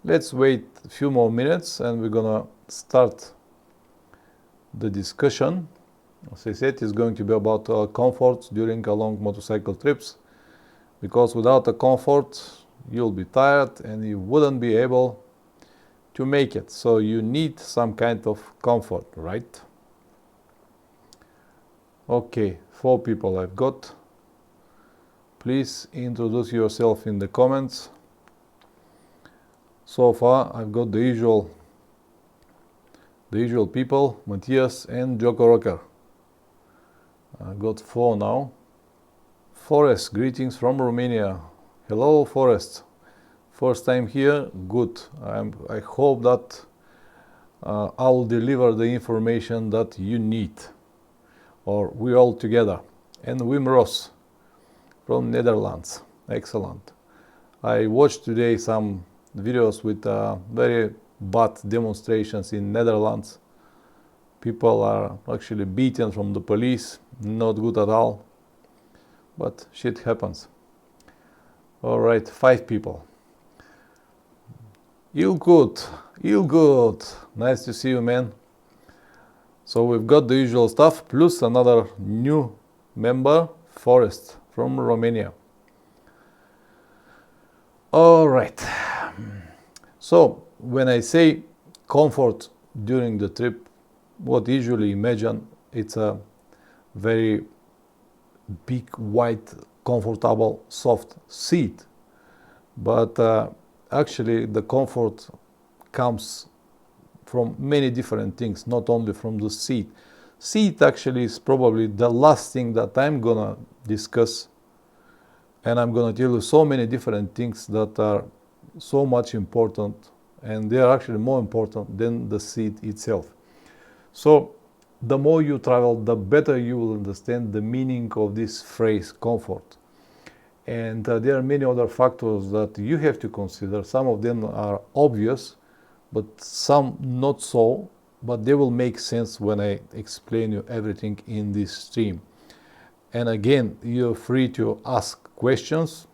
let's wait a few more minutes and we're gonna start the discussion. As I said, it's going to be about comfort during long motorcycle trips, because without a comfort you'll be tired and you wouldn't be able to make it. So you need some kind of comfort, right? Okay, 4 people I've got. Please introduce yourself in the comments. So far I've got the usual people, Matthias and Joko Rocker. I've got 4 now. Forest, greetings from Romania. Hello Forest. First time here, good. I hope that I'll deliver the information that you need, or we all together. And Wim Ross from Netherlands, excellent. I watched today some videos with very bad demonstrations in Netherlands. People are actually beaten from the police, not good at all, but shit happens. All right, 5 people. You good, nice to see you, man. So we've got the usual stuff, plus another new member, Forest from Romania. All right. So when I say comfort during the trip, what usually imagine, it's a very big, white, comfortable, soft seat. But actually the comfort comes from many different things, not only from the seat. Seat actually is probably the last thing that I'm gonna discuss, and I'm gonna tell you so many different things that are so much important, and they are actually more important than the seat itself. So the more you travel, the better you will understand the meaning of this phrase comfort. And there are many other factors that you have to consider. Some of them are obvious, but some not so, but they will make sense when I explain you everything in this stream. And again, you're free to ask questions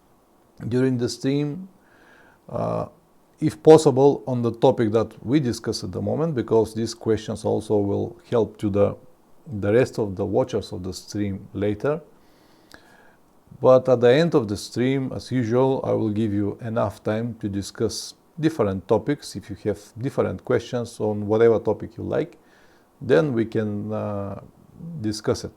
during the stream, if possible on the topic that we discuss at the moment, because these questions also will help to the rest of the watchers of the stream later. But at the end of the stream, as usual, I will give you enough time to discuss different topics. If you have different questions on whatever topic you like, then we can discuss it.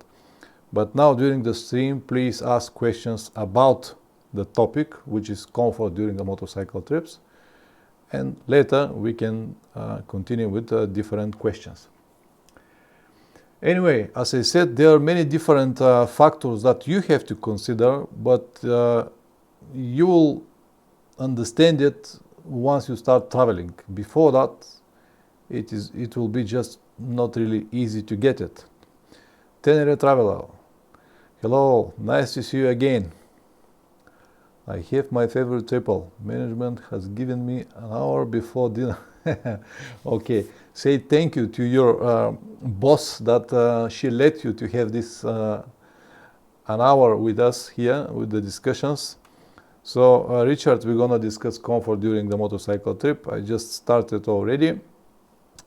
But now during the stream, please ask questions about the topic, which is comfort during the motorcycle trips. And later we can continue with different questions. Anyway, as I said, there are many different factors that you have to consider, but you will understand it once you start traveling. Before that, it will be just not really easy to get it. Tenere Traveler, hello, nice to see you again. I have my favorite triple. Management has given me an hour before dinner. Okay, say thank you to your boss that she let you to have this an hour with us here with the discussions. So Richard, we're gonna discuss comfort during the motorcycle trip. I just started already.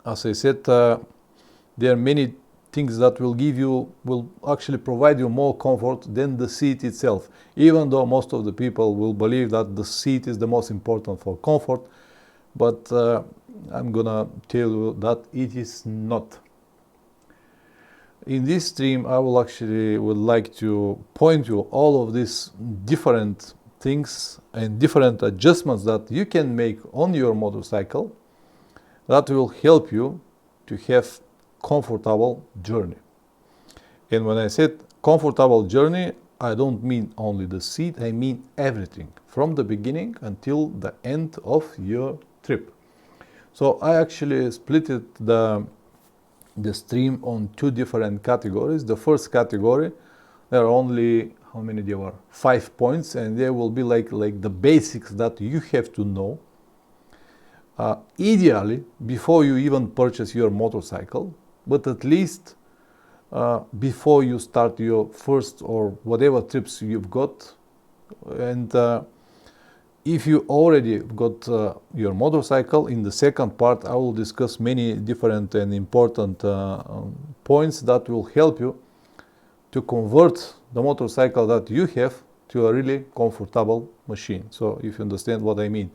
As I said, there are many things that will actually provide you more comfort than the seat itself, even though most of the people will believe that the seat is the most important for comfort, but I'm gonna tell you that it is not. In this stream, I would like to point you all of these different things and different adjustments that you can make on your motorcycle that will help you to have comfortable journey. And when I said comfortable journey, I don't mean only the seat, I mean everything from the beginning until the end of your trip. So I actually split the stream on 2 different categories. The first category, there are only, how many there were? 5 points, and they will be like the basics that you have to know. Ideally, before you even purchase your motorcycle, but at least before you start your first or whatever trips you've got. And if you already got your motorcycle, in the second part I will discuss many different and important points that will help you to convert the motorcycle that you have to a really comfortable machine. So if you understand what I mean,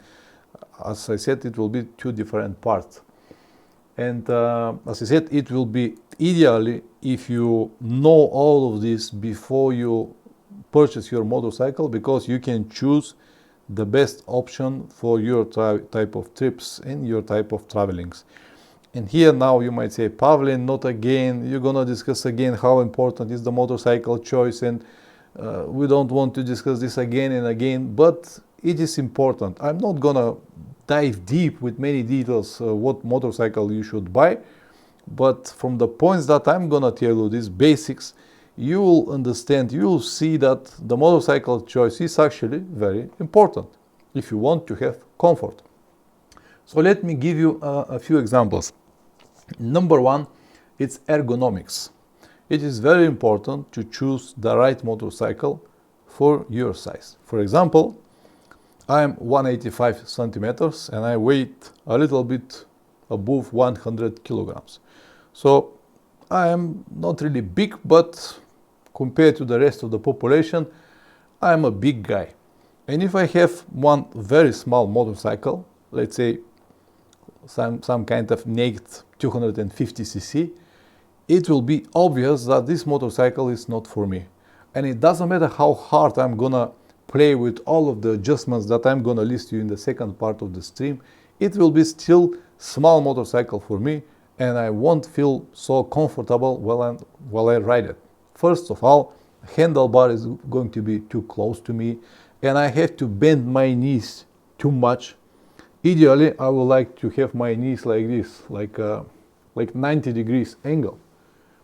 as I said, it will be two different parts. And as I said, it will be ideally if you know all of this before you purchase your motorcycle, because you can choose the best option for your type of trips and your type of travelings. And here now you might say, Pavlin, not again, you're gonna discuss again how important is the motorcycle choice, and we don't want to discuss this again and again, but it is important. I'm not gonna dive deep with many details what motorcycle you should buy, but from the points that I'm gonna tell you, these basics, you will understand, you will see that the motorcycle choice is actually very important if you want to have comfort. So let me give you a few examples. Number one, it's ergonomics. It is very important to choose the right motorcycle for your size. For example, I am 185 centimeters and I weigh a little bit above 100 kilograms. So I am not really big, but compared to the rest of the population, I am a big guy. And if I have one very small motorcycle, let's say some kind of naked 250cc, it will be obvious that this motorcycle is not for me. And it doesn't matter how hard I'm gonna play with all of the adjustments that I'm gonna list to you in the second part of the stream, it will be still small motorcycle for me, and I won't feel so comfortable while I ride it. First of all, handlebar is going to be too close to me, and I have to bend my knees too much. Ideally, I would like to have my knees like this, like 90 degrees angle.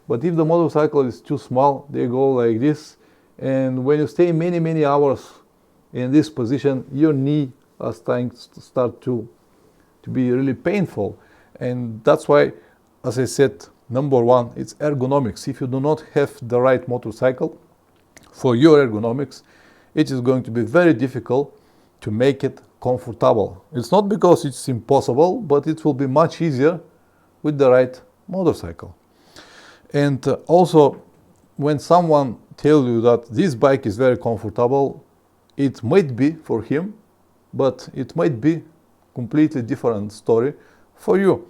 But if the motorcycle is too small, they go like this, and when you stay many hours in this position, your knee is start to be really painful. And that's why, as I said, number one, it's ergonomics. If you do not have the right motorcycle for your ergonomics, it is going to be very difficult to make it comfortable. It's not because it's impossible, but it will be much easier with the right motorcycle. And also, when someone tells you that this bike is very comfortable, it might be for him, but it might be completely different story for you.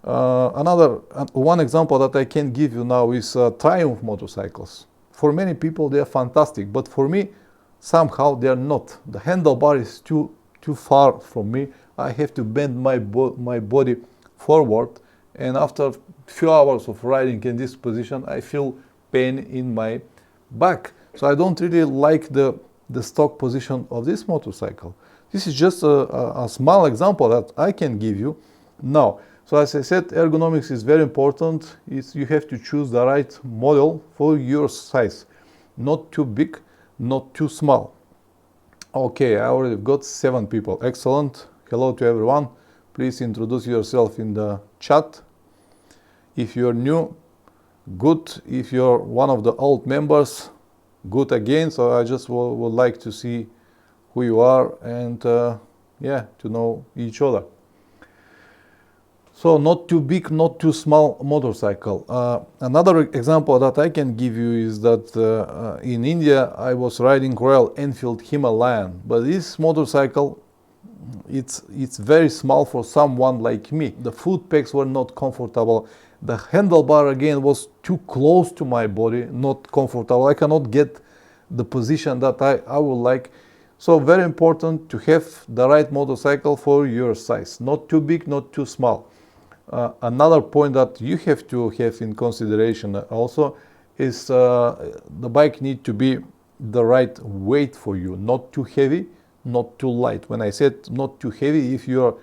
One example that I can give you now is Triumph motorcycles. For many people they are fantastic, but for me somehow they are not. The handlebar is too far from me. I have to bend my body forward, and after a few hours of riding in this position, I feel pain in my back. So I don't really like the stock position of this motorcycle. This is just a small example that I can give you now. So as I said, ergonomics is very important. You have to choose the right model for your size. Not too big, not too small. Okay, I already got 7 people. Excellent. Hello to everyone. Please introduce yourself in the chat. If you're new, good. If you're one of the old members, good again. So I just would like to see who you are and to know each other. So not too big, not too small motorcycle. Another example that I can give you is that in India I was riding Royal Enfield Himalayan, but this motorcycle, it's very small for someone like me. The foot pegs were not comfortable. The handlebar again was too close to my body, not comfortable. I cannot get the position that I would like. So very important to have the right motorcycle for your size. Not too big, not too small. Another point that you have to have in consideration also is the bike need to be the right weight for you. Not too heavy, not too light. When I said not too heavy, if you're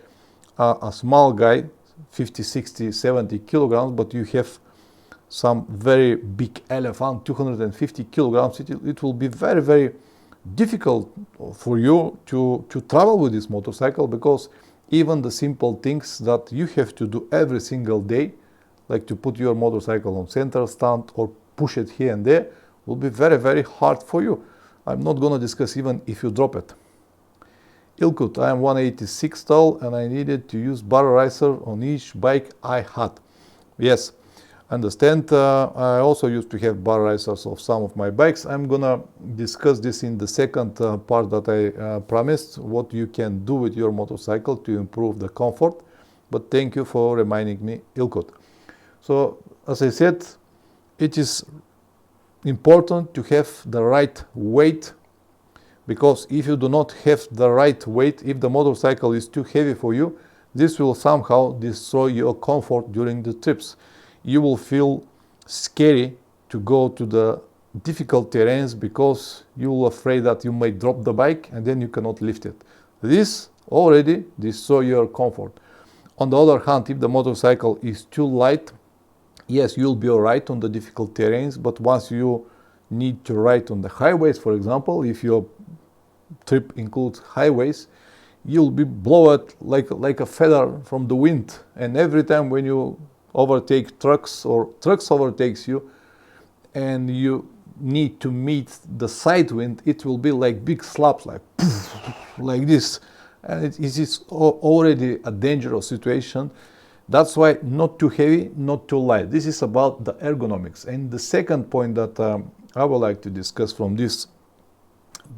a small guy, 50, 60, 70 kilograms, but you have some very big elephant, 250 kilograms, it will be very difficult for you to travel with this motorcycle, because even the simple things that you have to do every single day, like to put your motorcycle on center stand or push it here and there, will be very hard for you. I'm not going to discuss even if you drop it. Ilkut, I am 186 tall and I needed to use bar riser on each bike I had. Yes, understand. I also used to have bar risers of some of my bikes. I'm gonna discuss this in the second part that I promised, what you can do with your motorcycle to improve the comfort. But thank you for reminding me, Ilkut. So, as I said, it is important to have the right weight, because if you do not have the right weight, if the motorcycle is too heavy for you, this will somehow destroy your comfort during the trips. You will feel scary to go to the difficult terrains because you will afraid that you may drop the bike and then you cannot lift it. This already destroys your comfort. On the other hand, if the motorcycle is too light, yes, you'll be all right on the difficult terrains, but once you need to ride on the highways, for example, if your trip includes highways, you'll be blown like a feather from the wind. And every time when you overtake trucks or trucks overtakes you and you need to meet the side wind, it will be like big slaps, like like this. And it is already a dangerous situation. That's why not too heavy, not too light. This is about the ergonomics. And the second point that I would like to discuss from these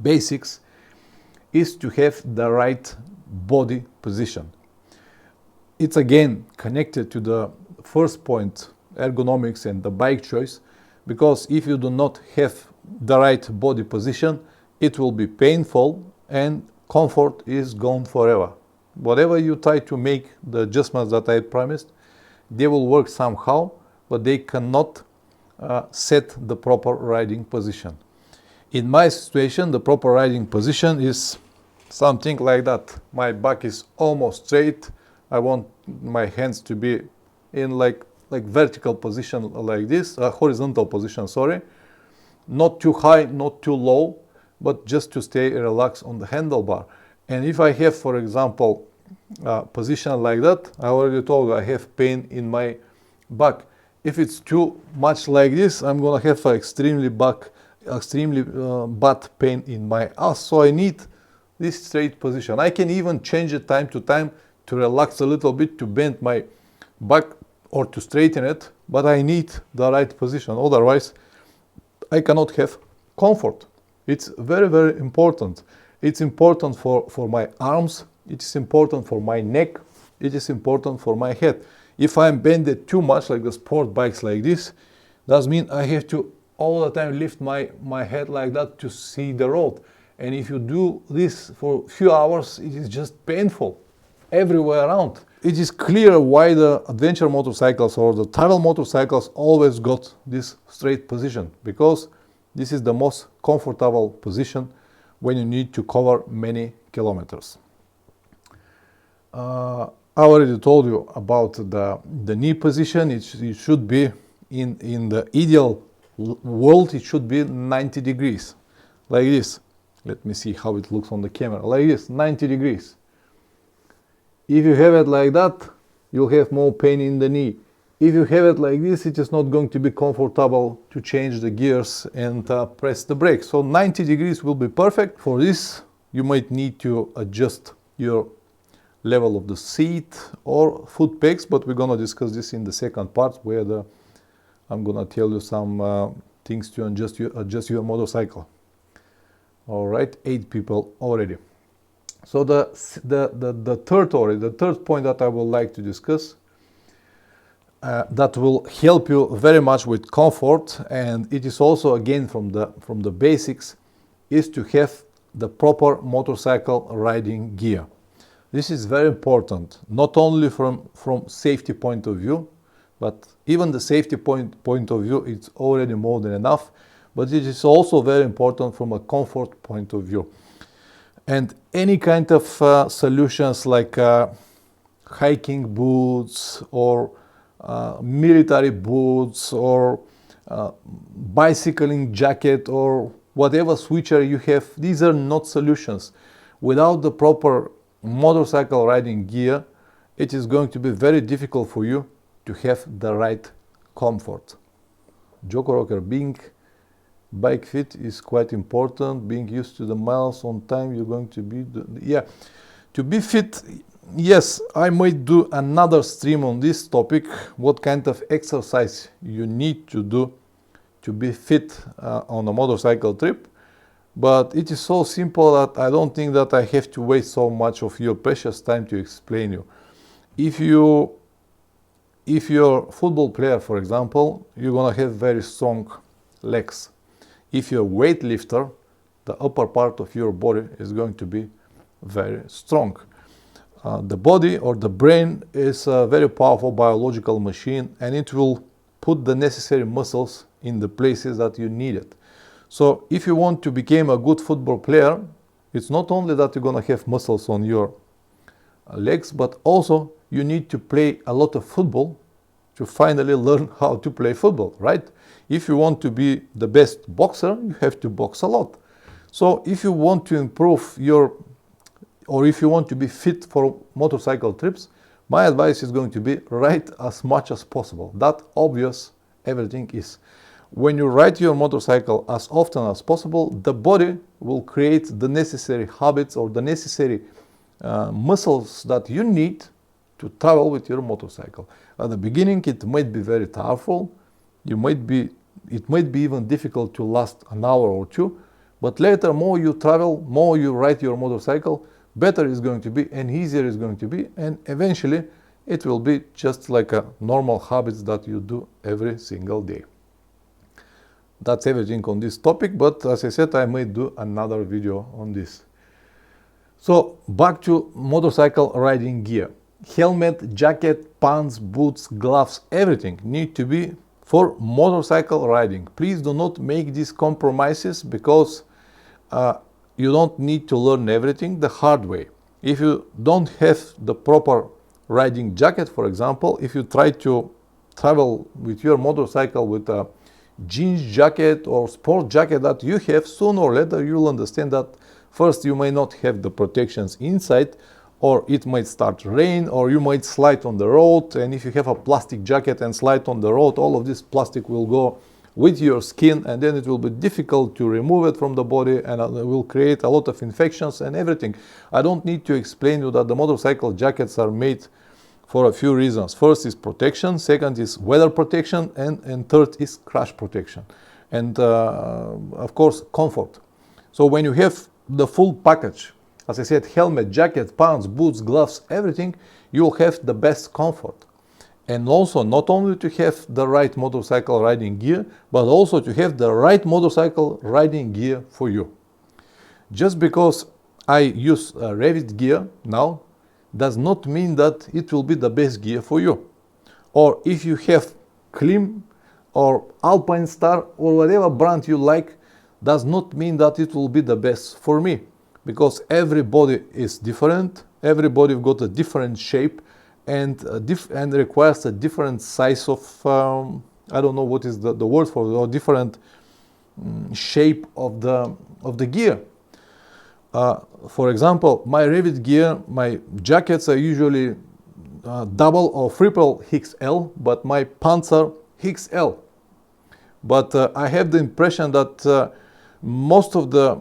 basics is to have the right body position. It's again connected to the first point, ergonomics and the bike choice, because if you do not have the right body position, it will be painful and comfort is gone forever. Whatever you try to make the adjustments that I promised, they will work somehow, but they cannot set the proper riding position. In my situation, the proper riding position is something like that. My back is almost straight. I want my hands to be in like vertical position like this, horizontal position, sorry. Not too high, not too low, but just to stay relaxed on the handlebar. And if I have, for example, position like that, I already told you I have pain in my back. If it's too much like this, I'm gonna have extremely bad pain in my ass. So I need this straight position. I can even change it time to time to relax a little bit, to bend my back or to straighten it, but I need the right position. Otherwise, I cannot have comfort. It's very, very important. It's important for my arms. It is important for my neck. It is important for my head. If I'm bended too much, like the sport bikes like this, that means I have to all the time lift my head like that to see the road. And if you do this for a few hours, it is just painful everywhere around. It is clear why the adventure motorcycles or the travel motorcycles always got this straight position, because this is the most comfortable position when you need to cover many kilometers. I already told you about the knee position. It should be in the ideal world, it should be 90 degrees, like this. Let me see how it looks on the camera, like this, 90 degrees. If you have it like that, you'll have more pain in the knee. If you have it like this, it is not going to be comfortable to change the gears and press the brake. So 90 degrees will be perfect. For this, you might need to adjust your level of the seat or foot pegs, but we're gonna discuss this in the second part, where I'm gonna tell you some things to adjust your motorcycle. All right, 8 people already. So the third point that I would like to discuss, that will help you very much with comfort, and it is also again from the basics, is to have the proper motorcycle riding gear. This is very important, not only from safety point of view, but even the safety point of view, it's already more than enough, but it is also very important from a comfort point of view. And any kind of solutions like hiking boots or military boots or bicycling jacket or whatever switcher you have, these are not solutions. Without the proper motorcycle riding gear, it is going to be very difficult for you to have the right comfort. Joko Rocker Bing, bike fit is quite important. Being used to the miles on time, you're going to be, to be fit. Yes, I might do another stream on this topic, what kind of exercise you need to do to be fit on a motorcycle trip. But it is so simple that I don't think that I have to waste so much of your precious time to explain you. If you're a football player, for example, you're gonna have very strong legs. If you're a weightlifter, the upper part of your body is going to be very strong. The body or the brain is a very powerful biological machine, and it will put the necessary muscles in the places that you need it. So if you want to become a good football player, it's not only that you're going to have muscles on your legs, but also you need to play a lot of football to finally learn how to play football, right? If you want to be the best boxer, you have to box a lot. So if you want to improve or if you want to be fit for motorcycle trips, my advice is going to be ride as much as possible. That obvious everything is. When you ride your motorcycle as often as possible, the body will create the necessary habits or the necessary muscles that you need to travel with your motorcycle. At the beginning, it might be very powerful. It might be even difficult to last an hour or two. But later, more you travel, more you ride your motorcycle, better it's going to be and easier it's going to be. And eventually, it will be just like a normal habits that you do every single day. That's everything on this topic, but as I said, I might do another video on this. So back to motorcycle riding gear. Helmet, jacket, pants, boots, gloves, everything need to be for motorcycle riding. Please do not make these compromises because you don't need to learn everything the hard way. If you don't have the proper riding jacket, for example, if you try to travel with your motorcycle with a jeans jacket or sport jacket that you have, sooner or later you'll understand that first you may not have the protections inside, or it might start rain, or you might slide on the road. And if you have a plastic jacket and slide on the road, all of this plastic will go with your skin, and then it will be difficult to remove it from the body, and it will create a lot of infections and everything. I don't need to explain you that the motorcycle jackets are made for a few reasons. First is protection, second is weather protection, and third is crash protection. And of course, comfort. So when you have the full package, as I said, helmet, jacket, pants, boots, gloves, everything, you'll have the best comfort. And also not only to have the right motorcycle riding gear, but also to have the right motorcycle riding gear for you. Just because I use Revit gear now, does not mean that it will be the best gear for you. Or if you have Klim or Alpine Star or whatever brand you like, does not mean that it will be the best for me. Because everybody is different, everybody got a different shape and requires a different size of, I don't know what is the word for it, or different shape of the gear. For example, my Revit gear, my jackets are usually double or triple XL, but my pants are XL. But I have the impression that most of the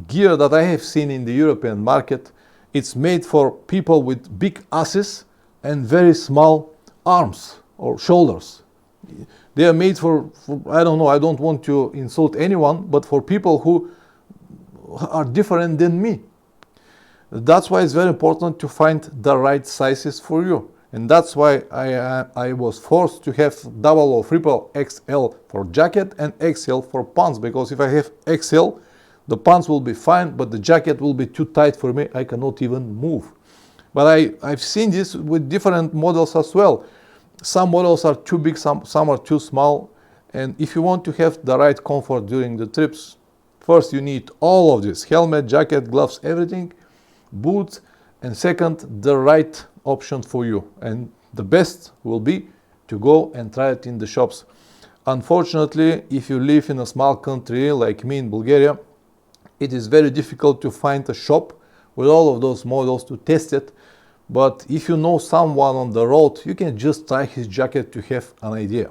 gear that I have seen in the European market, it's made for people with big asses and very small arms or shoulders. They are made for I don't know, I don't want to insult anyone, but for people who are different than me. That's why it's very important to find the right sizes for you. And that's why I was forced to have double or triple XL for jacket and XL for pants, because if I have XL, the pants will be fine, but the jacket will be too tight for me. I cannot even move. But I've seen this with different models as well. Some models are too big, some are too small. And if you want to have the right comfort during the trips, first you need all of this: helmet, jacket, gloves, everything, boots, and second, the right option for you. And the best will be to go and try it in the shops. Unfortunately, if you live in a small country like me in Bulgaria, it is very difficult to find a shop with all of those models to test it. But if you know someone on the road, you can just try his jacket to have an idea.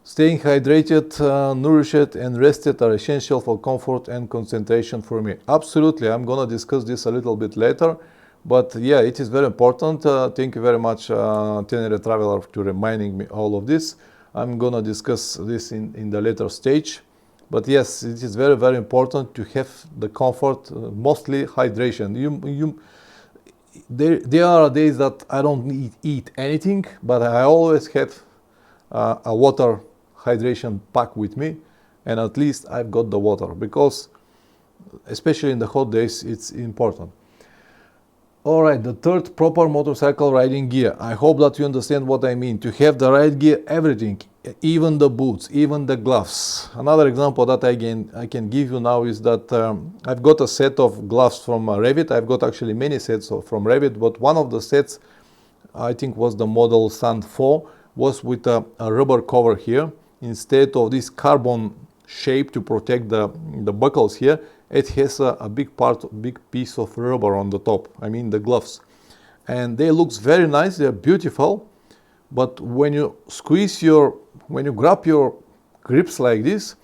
Staying hydrated, nourished and rested are essential for comfort and concentration for me. Absolutely, I'm gonna discuss this a little bit later, but yeah, it is very important. Thank you very much, Tenere Traveler, to reminding me all of this. I'm gonna discuss this in the later stage. But yes, it is very, very important to have the comfort, mostly hydration. There are days that I don't eat anything, but I always have a water hydration pack with me, and at least I've got the water, because especially in the hot days it's important. Alright, the third, proper motorcycle riding gear. I hope that you understand what I mean. To have the right gear, everything, even the boots, even the gloves. Another example that I can give you now is that I've got a set of gloves from Revit. I've got actually many sets from Revit, but one of the sets, I think was the model Sand 4, was with a rubber cover here. Instead of this carbon shape to protect the buckles here, it has a big piece of rubber on the top. I mean the gloves, and they look very nice. They're beautiful, but when you grab your grips like this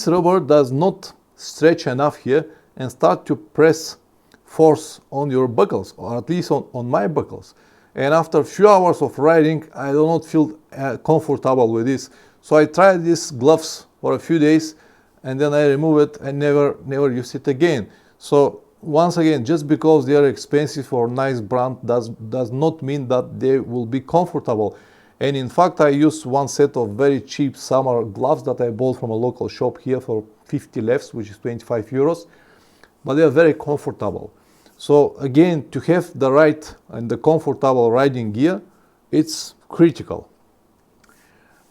rubber does not stretch enough here and start to press force on your buckles, or at least on my buckles. And after a few hours of riding, I do not feel comfortable with this. So I tried these gloves for a few days, and then I remove it and never use it again. So once again, just because they are expensive or nice brand does not mean that they will be comfortable. And in fact, I used one set of very cheap summer gloves that I bought from a local shop here for 50 levs, which is 25 euros, but they are very comfortable. So again, to have the right and the comfortable riding gear, it's critical.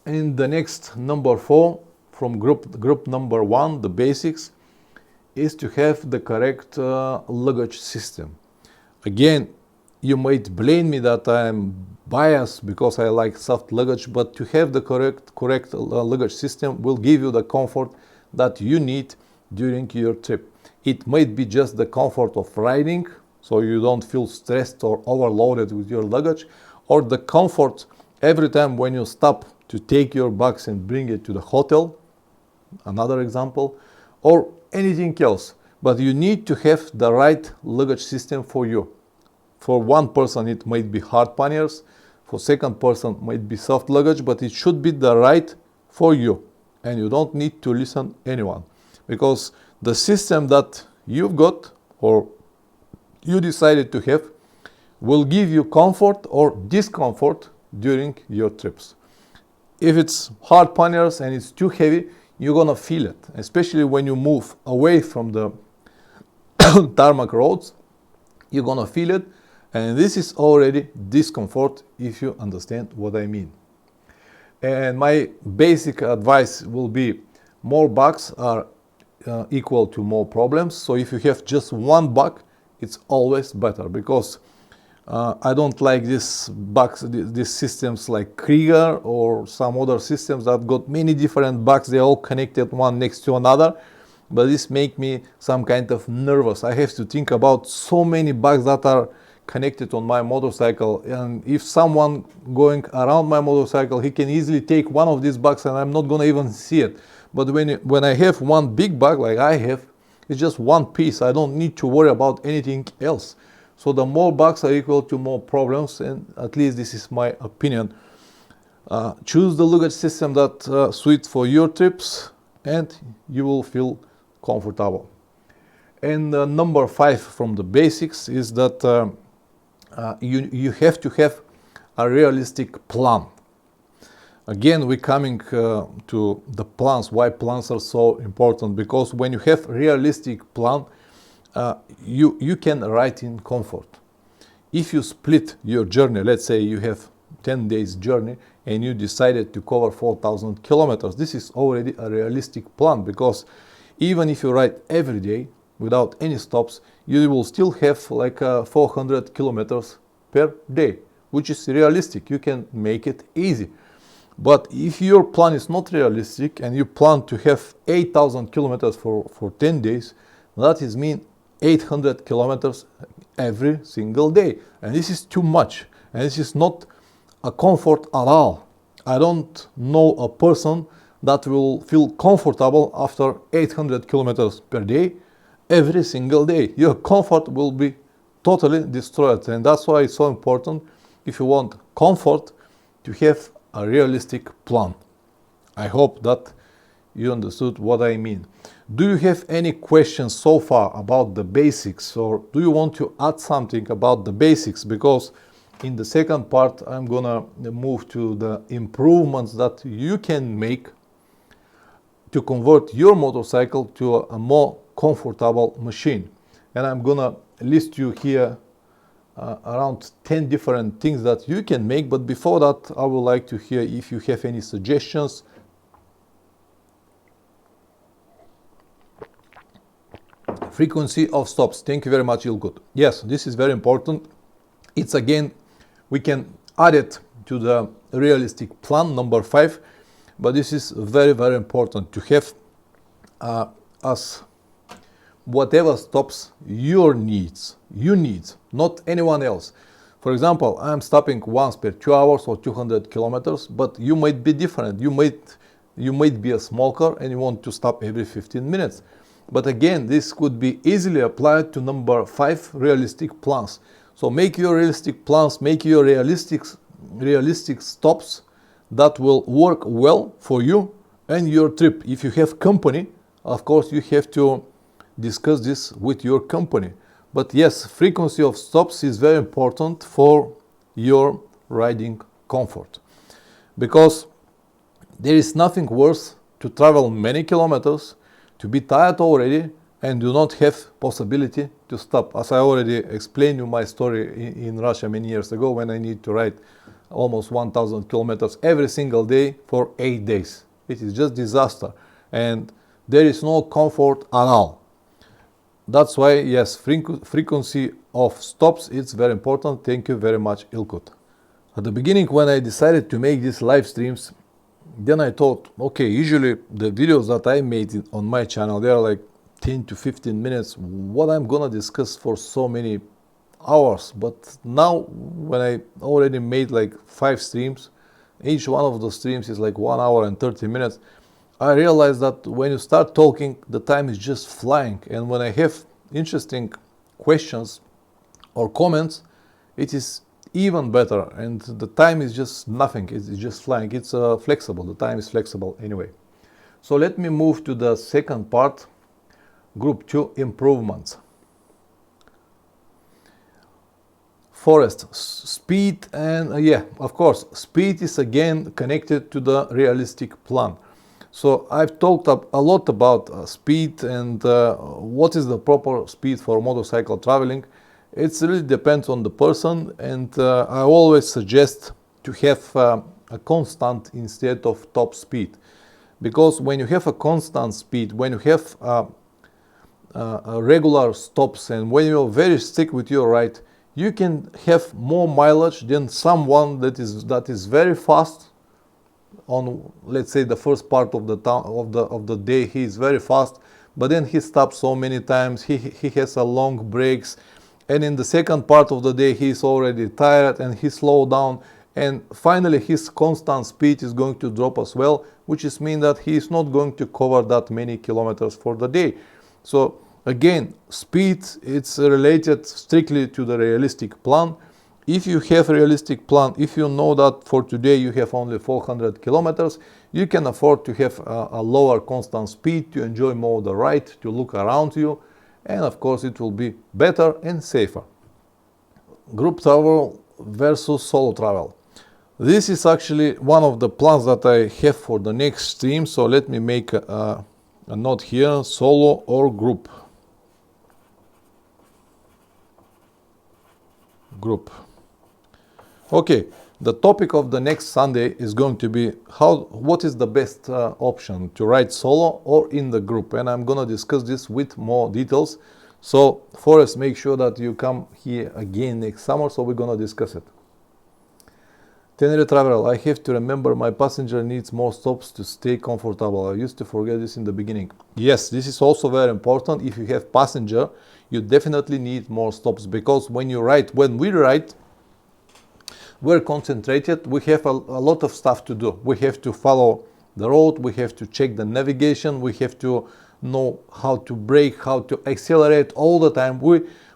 And the next, number 4, from group number 1, the basics, is to have the correct luggage system. Again, you might blame me that I am biased because I like soft luggage, but to have the correct luggage system will give you the comfort that you need during your trip. It might be just the comfort of riding, so you don't feel stressed or overloaded with your luggage, or the comfort every time when you stop to take your bags and bring it to the hotel, another example, or anything else. But you need to have the right luggage system for you. For one person it might be hard panniers, for second person might be soft luggage, but it should be the right for you, and you don't need to listen anyone, because the system that you've got or you decided to have will give you comfort or discomfort during your trips. If it's hard panniers and it's too heavy, you're gonna feel it, especially when you move away from the tarmac roads. You're gonna feel it, and this is already discomfort, if you understand what I mean. And my basic advice will be, more bags are equal to more problems. So if you have just one bag, it's always better, because I don't like these bags, these systems like Krieger or some other systems that got many different bags. They're all connected one next to another, but this make me some kind of nervous. I have to think about so many bags that are connected on my motorcycle, and if someone going around my motorcycle, he can easily take one of these bags and I'm not gonna even see it. But when I have one big bag like I have, it's just one piece. I don't need to worry about anything else. So the more bags are equal to more problems, and at least this is my opinion. Choose the luggage system that suits for your trips, and you will feel comfortable. And number 5 from the basics is that you have to have a realistic plan. Again, we're coming to the plans, why plans are so important, because when you have realistic plan, you can ride in comfort. If you split your journey, let's say you have 10 days journey and you decided to cover 4,000 kilometers, this is already a realistic plan, because even if you ride every day without any stops, you will still have like 400 kilometers per day, which is realistic. You can make it easy. But if your plan is not realistic and you plan to have 8,000 kilometers for 10 days, that is mean 800 kilometers every single day. And this is too much. And this is not a comfort at all. I don't know a person that will feel comfortable after 800 kilometers per day every single day. Your comfort will be totally destroyed, and that's why it's so important, if you want comfort, to have a realistic plan. I hope that you understood what I mean. Do you have any questions so far about the basics, or do you want to add something about the basics? Because in the second part I'm gonna move to the improvements that you can make to convert your motorcycle to a more comfortable machine. And I'm gonna list you here around 10 different things that you can make. But before that, I would like to hear if you have any suggestions. Frequency of stops. Thank you very much, Ilkut. Yes, this is very important. It's again, we can add it to the realistic plan, number 5. But this is very, very important to have as whatever stops your needs, you need, not anyone else. For example, I'm stopping once per 2 hours or 200 kilometers, but you might be different. You might be a smoker and you want to stop every 15 minutes. But again, this could be easily applied to number 5, realistic plans. So make your realistic plans, make your realistic stops that will work well for you and your trip. If you have company, of course, you have to discuss this with your company. But yes, frequency of stops is very important for your riding comfort, because there is nothing worse to travel many kilometers, to be tired already, and do not have possibility to stop. As I already explained you my story in Russia many years ago, when I need to ride almost 1,000 kilometers every single day for 8 days. It is just disaster, and there is no comfort at all. That's why, yes, frequency of stops, it's very important. Thank you very much, Ilkut. At the beginning, when I decided to make these live streams, then I thought, okay, usually the videos that I made on my channel, they are like 10 to 15 minutes. What I'm gonna discuss for so many hours? But now, when I already made like 5 streams, each one of the streams is like 1 hour and 30 minutes. I realized that when you start talking, the time is just flying. And when I have interesting questions or comments, it is even better. And the time is just nothing. It's just flying. It's flexible. The time is flexible anyway. So let me move to the second part, group 2, improvements. Forest, speed, and yeah, of course, speed is again connected to the realistic plan. So I've talked a lot about speed and what is the proper speed for motorcycle traveling. It really depends on the person, and I always suggest to have a constant instead of top speed. Because when you have a constant speed, when you have regular stops, and when you're very strict with your ride, you can have more mileage than someone that is very fast. On, let's say, the first part of the day, he is very fast, but then he stops so many times, he has a long breaks, and in the second part of the day he is already tired and he slows down, and finally his constant speed is going to drop as well, which is mean that he is not going to cover that many kilometers for the day. So again, speed, it's related strictly to the realistic plan. If you have a realistic plan, if you know that for today you have only 400 kilometers, you can afford to have a lower constant speed to enjoy more the ride, to look around you, and of course it will be better and safer. Group travel versus solo travel. This is actually one of the plans that I have for the next stream, so let me make a note here, solo or group. Group. Okay, the topic of the next Sunday is going to be what is the best option, to ride solo or in the group, and I'm gonna discuss this with more details. So Forrest, make sure that you come here again next summer, so we're gonna discuss it. Tenere travel, I have to remember my passenger needs more stops to stay comfortable. I used to forget this in the beginning. Yes, this is also very important. If you have passenger, you definitely need more stops, because when we ride, we're concentrated, we have a lot of stuff to do. We have to follow the road, we have to check the navigation, we have to know how to brake, how to accelerate all the time.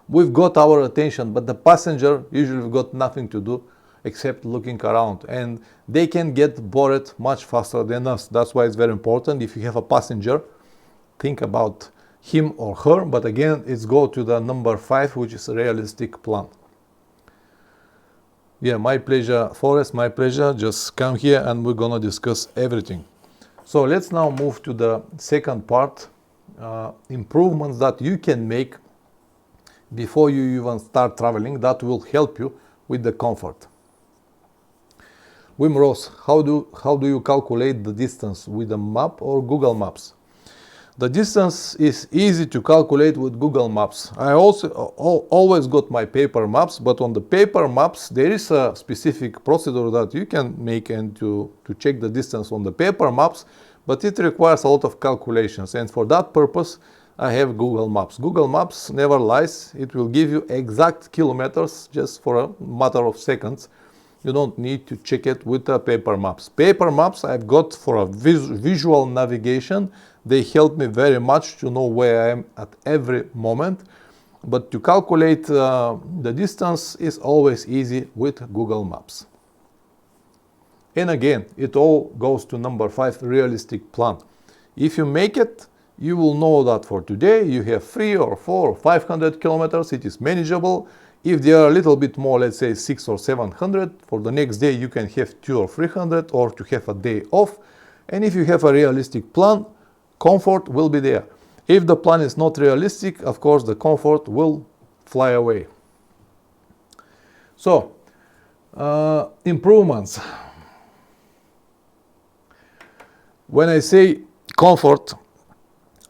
We've got our attention, but the passenger usually got nothing to do except looking around, and they can get bored much faster than us. That's why it's very important. If you have a passenger, think about him or her. But again, it's go to the number 5, which is a realistic plan. Yeah, my pleasure, Forrest, my pleasure. Just come here and we're gonna discuss everything. So let's now move to the second part, improvements that you can make before you even start traveling that will help you with the comfort. Wim Ross, how do you calculate the distance, with a map or Google Maps? The distance is easy to calculate with Google Maps. I also always got my paper maps, but on the paper maps there is a specific procedure that you can make and to check the distance on the paper maps, but it requires a lot of calculations, and for that purpose I have Google Maps. Google Maps never lies. It will give you exact kilometers just for a matter of seconds. You don't need to check it with the paper maps. Paper maps I've got for a visual navigation. They help me very much to know where I am at every moment. But to calculate the distance is always easy with Google Maps. And again, it all goes to number 5, realistic plan. If you make it, you will know that for today you have 3 or 4 or 500 kilometers. It is manageable. If they are a little bit more, let's say 600 or 700, for the next day you can have 200 or 300, or to have a day off. And if you have a realistic plan, comfort will be there. If the plan is not realistic, of course the comfort will fly away. So, improvements. When I say comfort,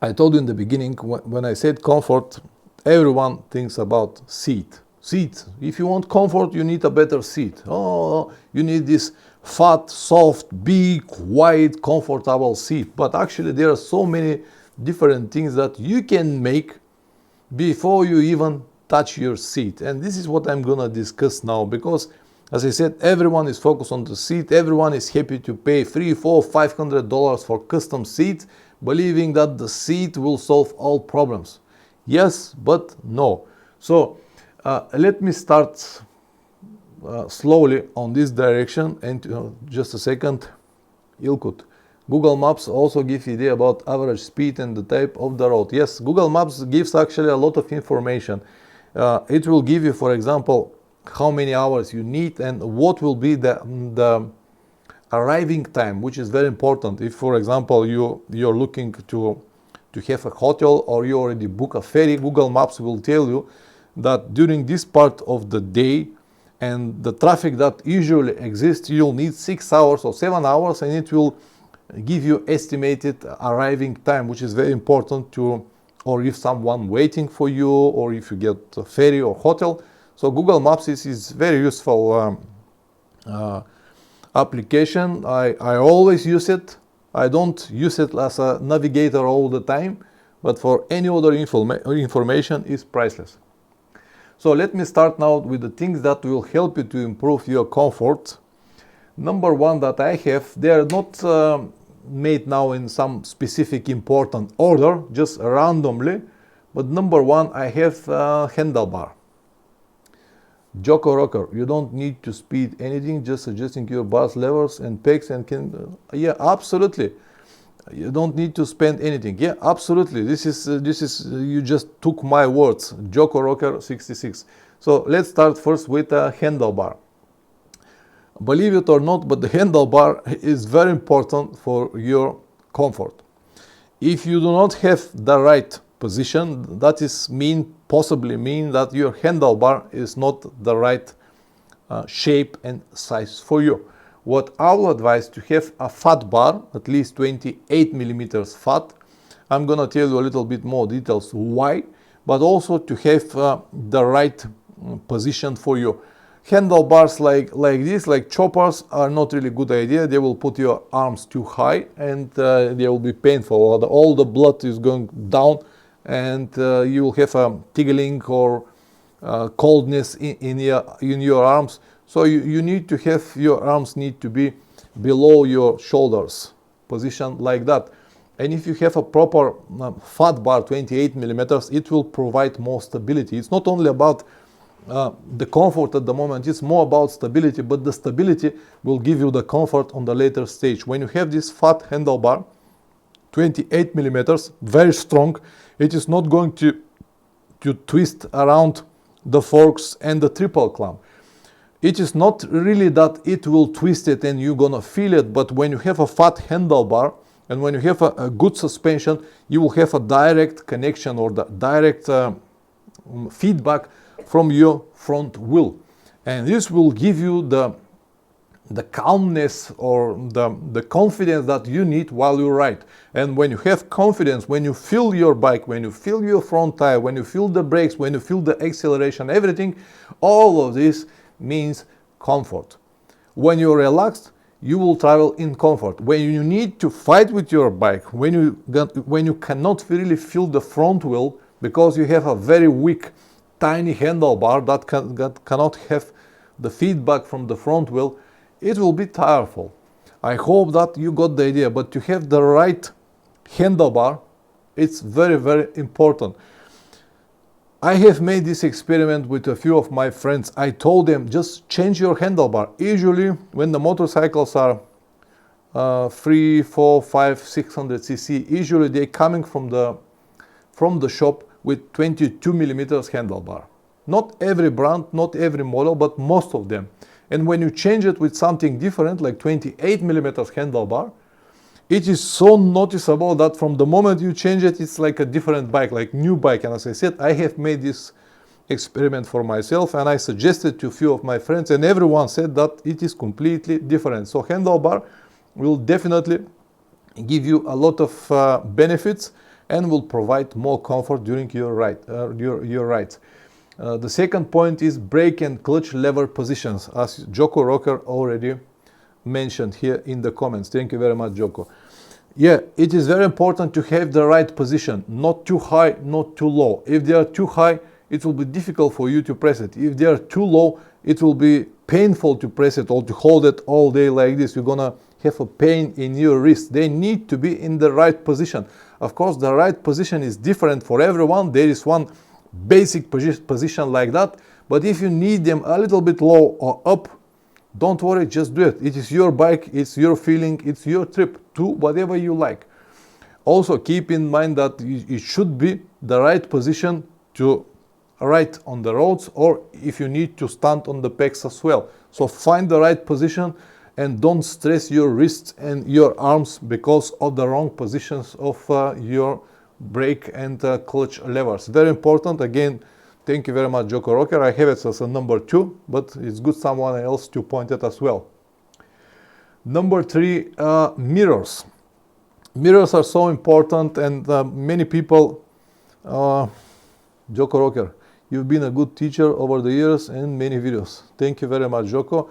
I told you in the beginning, when I said comfort, everyone thinks about seat. Seat. If you want comfort, you need a better seat. Oh, you need this fat, soft, big, wide, comfortable seat. But actually there are so many different things that you can make before you even touch your seat. And this is what I'm gonna discuss now, because as I said, everyone is focused on the seat. Everyone is happy to pay $300, $400, $500 for custom seats, believing that the seat will solve all problems. Yes, but no. So let me start slowly on this direction, and just a second. Ilkut. Google Maps also gives idea about average speed and the type of the road. Yes, Google Maps gives actually a lot of information. It will give you, for example, how many hours you need and what will be the arriving time, which is very important. If, for example, you're looking to have a hotel, or you already book a ferry, Google Maps will tell you that during this part of the day and the traffic that usually exists, you'll need 6 hours or 7 hours, and it will give you estimated arriving time, which is very important to, or if someone waiting for you, or if you get a ferry or hotel. So Google Maps is very useful application. I always use it. I don't use it as a navigator all the time, but for any other information is priceless. So let me start now with the things that will help you to improve your comfort. Number 1 that I have, they are not made now in some specific important order, just randomly, but number 1 I have handlebar. Joko rocker, you don't need to speed anything, just adjusting your bars, levers and pegs, and can yeah, absolutely. You don't need to spend anything. Yeah, absolutely. This is you just took my words. Joko rocker 66. So let's start first with a handlebar. Believe it or not, but the handlebar is very important for your comfort. If you do not have the right position, that is possibly mean that your handlebar is not the right shape and size for you. What I will advise, to have a fat bar, at least 28 millimeters fat. I'm gonna tell you a little bit more details why, but also to have the right position for you. Handlebars like this, like choppers, are not really good idea. They will put your arms too high, and they will be painful. All the blood is going down, and you will have a tingling or coldness in your arms. So you need to have, your arms need to be below your shoulders, position like that. And if you have a proper fat bar, 28 millimeters, it will provide more stability. It's not only about the comfort at the moment, it's more about stability, but the stability will give you the comfort on the later stage. When you have this fat handlebar, 28 millimeters, very strong, it is not going to twist around the forks and the triple clamp. It is not really that it will twist it and you're gonna feel it, but when you have a fat handlebar and when you have a good suspension, you will have a direct connection or the direct feedback from your front wheel. And this will give you the calmness or the confidence that you need while you ride. And when you have confidence, when you feel your bike, when you feel your front tire, when you feel the brakes, when you feel the acceleration, everything, all of this means comfort. When you're relaxed, you will travel in comfort. When you need to fight with your bike, when you cannot really feel the front wheel because you have a very weak, tiny handlebar that cannot have the feedback from the front wheel, it will be tireful. I hope that you got the idea, but to have the right handlebar, it's very, very important. I have made this experiment with a few of my friends. I told them, just change your handlebar. Usually when the motorcycles are 3, 4, 5, 600 cc, usually they're coming from the shop with 22 millimeters handlebar. Not every brand, not every model, but most of them. And when you change it with something different, like 28 millimeters handlebar, it is so noticeable that from the moment you change it, it's like a different bike, like new bike. And as I said, I have made this experiment for myself and I suggested to a few of my friends and everyone said that it is completely different. So handlebar will definitely give you a lot of benefits and will provide more comfort during your ride. The second point is brake and clutch lever positions, as Joko Rocker already mentioned here in the comments. Thank you very much, Joko. Yeah, it is very important to have the right position, not too high, not too low. If they are too high, it will be difficult for you to press it. If they are too low, it will be painful to press it or to hold it all day like this. You're gonna have a pain in your wrist. They need to be in the right position. Of course, the right position is different for everyone. There is one basic position like that, but if you need them a little bit low or up, don't worry, just do it. It is your bike, it's your feeling, it's your trip. Do whatever you like. Also keep in mind that it should be the right position to ride on the roads, or if you need to stand on the pegs as well. So find the right position and don't stress your wrists and your arms because of the wrong positions of your brake and clutch levers. Very important. Again, thank you very much, Joko Rocker. I have it as a number 2, but it's good someone else to point it as well. Number 3, mirrors. Mirrors are so important, and many people, Joko Rocker, you've been a good teacher over the years and many videos. Thank you very much, Joko.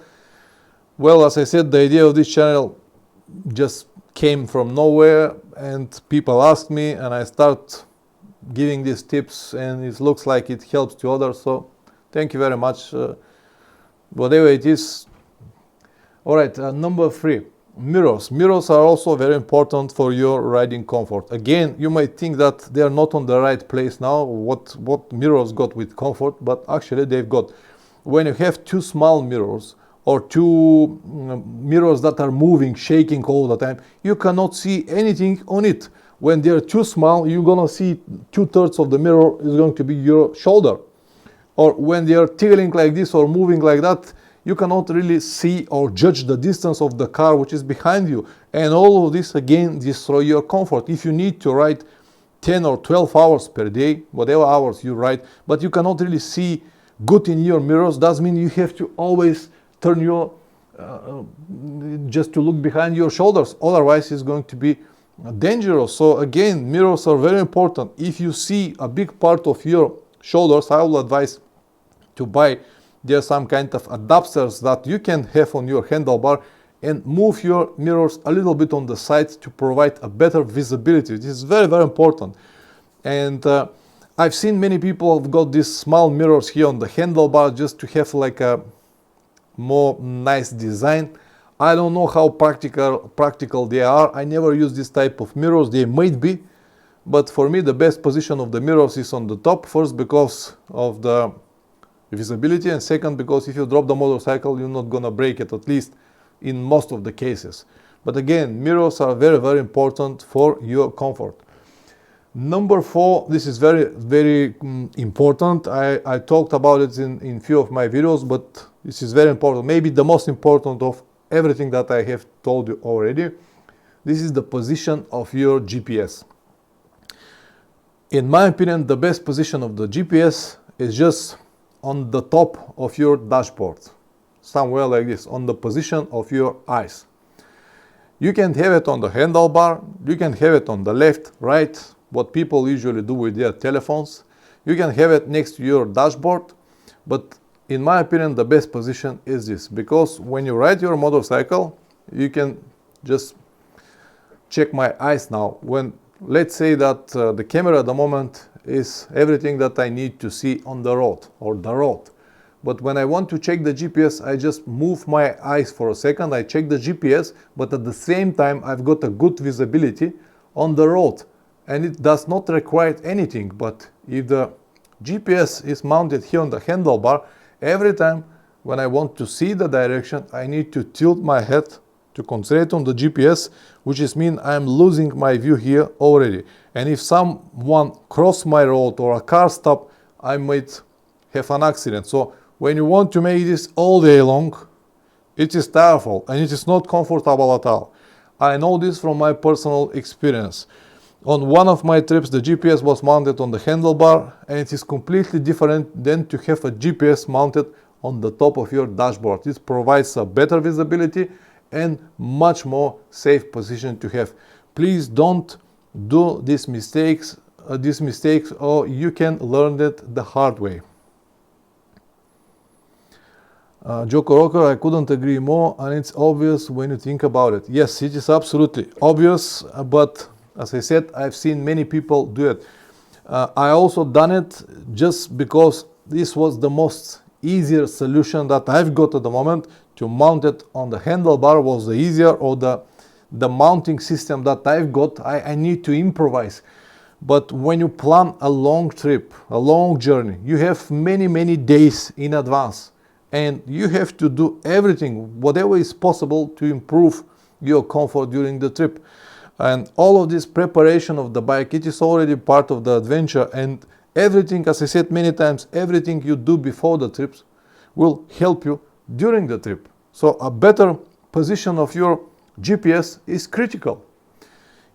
Well, as I said, the idea of this channel just came from nowhere and people asked me and I start giving these tips and it looks like it helps to others, so thank you very much, whatever it is. All right, number 3, mirrors. Mirrors are also very important for your riding comfort. Again, you might think that they are not on the right place now, what mirrors got with comfort, but actually they've got. When you have 2 small mirrors or 2 mirrors that are moving, shaking all the time, you cannot see anything on it. When they are too small, you're gonna see 2/3 of the mirror is going to be your shoulder. Or when they are tickling like this or moving like that, you cannot really see or judge the distance of the car which is behind you. And all of this again destroy your comfort. If you need to ride 10 or 12 hours per day, whatever hours you ride, but you cannot really see good in your mirrors, does mean you have to always turn your just to look behind your shoulders, otherwise it's going to be dangerous. So again, mirrors are very important. If you see a big part of your shoulders, I will advise to buy there some kind of adapters that you can have on your handlebar and move your mirrors a little bit on the side to provide a better visibility. This is very, very important. And I've seen many people have got these small mirrors here on the handlebar just to have like a more nice design. I don't know how practical they are. I never use this type of mirrors. They might be, but for me the best position of the mirrors is on the top. First, because of the visibility, and second, because if you drop the motorcycle, you're not gonna break it, at least in most of the cases. But again, mirrors are very, very important for your comfort. Number 4, this is very, very important. I talked about it in few of my videos, but this is very important. Maybe the most important of everything that I have told you already. This is the position of your GPS. In my opinion, the best position of the GPS is just on the top of your dashboard. Somewhere like this, on the position of your eyes. You can have it on the handlebar, you can have it on the left, right, what people usually do with their telephones. You can have it next to your dashboard, but in my opinion the best position is this, because when you ride your motorcycle, you can just check my eyes now. When let's say that the camera at the moment is everything that I need to see on the road or the road, but when I want to check the GPS, I just move my eyes for a second, I check the GPS, but at the same time I've got a good visibility on the road, and it does not require anything. But if the GPS is mounted here on the handlebar, every time when I want to see the direction, I need to tilt my head to concentrate on the GPS, which is mean I'm losing my view here already. And if someone cross my road or a car stop, I might have an accident. So when you want to make this all day long, it is tiresome and it is not comfortable at all. I know this from my personal experience. On one of my trips, the GPS was mounted on the handlebar, and it is completely different than to have a GPS mounted on the top of your dashboard. This provides a better visibility and much more safe position to have. Please don't do these mistakes, or you can learn it the hard way. Joko Rocker, I couldn't agree more, and it's obvious when you think about it. Yes, it is absolutely obvious, but as I said, I've seen many people do it. I also done it just because this was the most easier solution that I've got at the moment. To mount it on the handlebar was the easier, or the mounting system that I've got, I need to improvise. But when you plan a long trip, a long journey, you have many days in advance, and you have to do everything, whatever is possible, to improve your comfort during the trip. And all of this preparation of the bike, it is already part of the adventure, and everything, as I said many times, everything you do before the trips will help you during the trip. So a better position of your GPS is critical.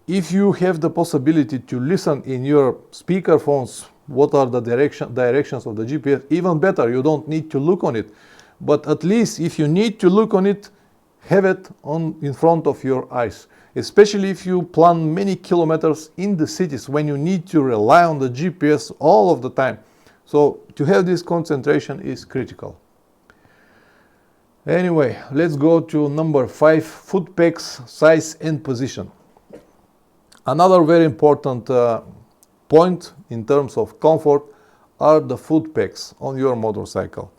If you have the possibility to listen in your speaker phones what are the directions of the GPS, even better, you don't need to look on it. But at least if you need to look on it, have it in front of your eyes. Especially if you plan many kilometers in the cities when you need to rely on the GPS all of the time. So to have this concentration is critical. Anyway, let's go to number 5, foot pegs, size and position. Another very important point in terms of comfort are the foot pegs on your motorcycle.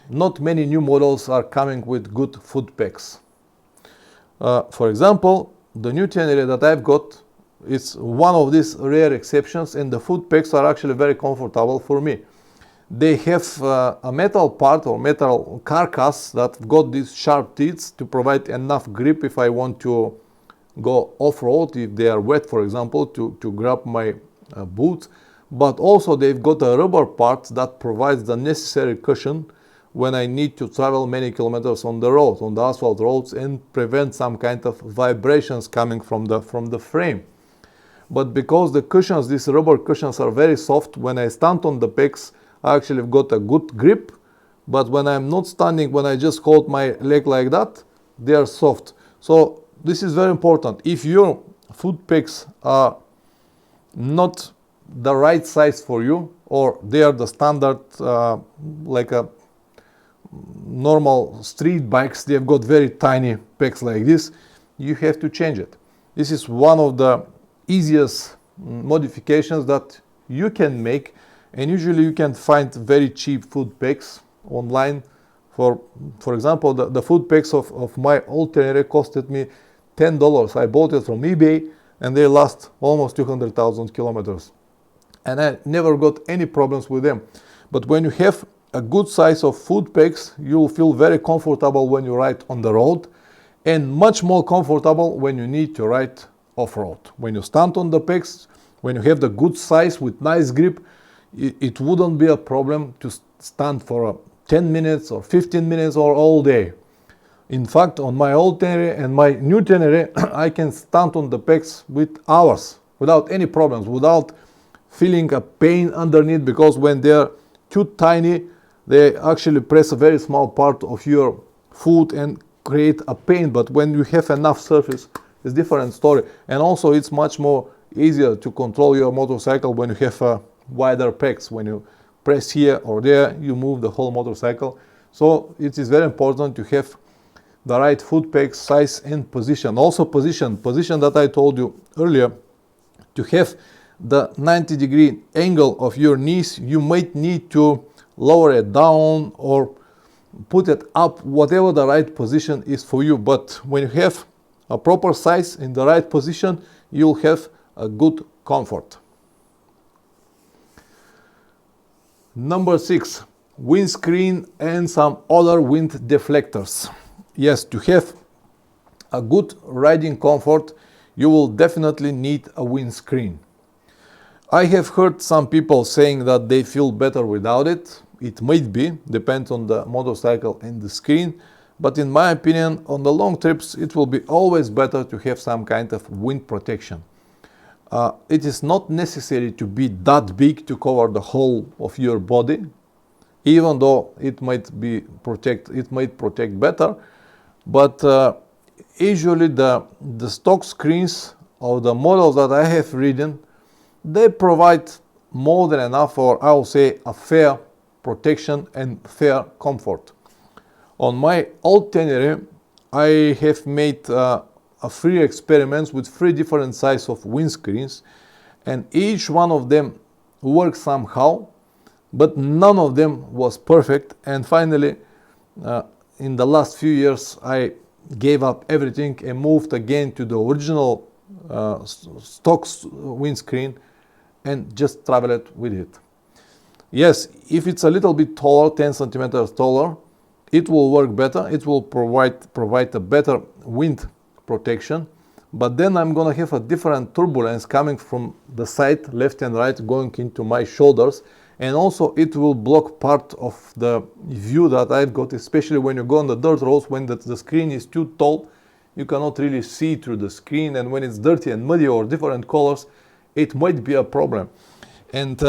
Not many new models are coming with good foot pegs. For example, the new Tenere that I've got is one of these rare exceptions, and the foot pegs are actually very comfortable for me. They have a metal part or metal carcass that got these sharp teeth to provide enough grip if I want to go off-road, if they are wet, for example, to grab my boots. But also they've got a rubber part that provides the necessary cushion when I need to travel many kilometers on the road, on the asphalt roads, and prevent some kind of vibrations coming from the frame. But because the cushions, these rubber cushions, are very soft, when I stand on the pegs, I actually got a good grip. But when I'm not standing, when I just hold my leg like that, they are soft. So this is very important. If your foot pegs are not the right size for you, or they are the standard, like a normal street bikes, they've got very tiny pegs like this, you have to change it. This is one of the easiest modifications that you can make, And usually you can find very cheap food packs online. For example, the food packs of my old Tenere costed me $10. I bought it from eBay and they last almost 200,000 kilometers. And I never got any problems with them. But when you have a good size of food packs, you'll feel very comfortable when you ride on the road and much more comfortable when you need to ride off-road. When you stand on the packs, when you have the good size with nice grip, it wouldn't be a problem to stand for 10 minutes or 15 minutes or all day. In fact, on my old Tenere and my new Tenere, I can stand on the packs with hours without any problems, without feeling a pain underneath, because when they're too tiny, they actually press a very small part of your foot and create a pain. But when you have enough surface, it's a different story. And also it's much more easier to control your motorcycle when you have wider packs. When you press here or there, you move the whole motorcycle. So it is very important to have the right foot pack size and position. Also position that I told you earlier, to have the 90-degree angle of your knees, you might need to lower it down or put it up, whatever the right position is for you. But when you have a proper size in the right position, you'll have a good comfort. Number 6, windscreen and some other wind deflectors. Yes, to have a good riding comfort, you will definitely need a windscreen. I have heard some people saying that they feel better without it. It might be, depends on the motorcycle and the screen, but in my opinion, on the long trips, it will be always better to have some kind of wind protection. It is not necessary to be that big to cover the whole of your body, even though it might protect better. But usually the stock screens or the models that I have ridden, they provide more than enough, or I will say a fair protection and fair comfort. On my old Tenere, I have made 3 experiments with 3 different sizes of windscreens, and each one of them worked somehow, but none of them was perfect. And finally, in the last few years, I gave up everything and moved again to the original stock windscreen and just traveled with it. Yes, if it's a little bit taller, 10 centimeters taller, it will work better. It will provide a better wind protection. But then I'm gonna have a different turbulence coming from the side, left and right, going into my shoulders. And also it will block part of the view that I've got, especially when you go on the dirt roads, when the screen is too tall, you cannot really see through the screen. And when it's dirty and muddy or different colors, it might be a problem. And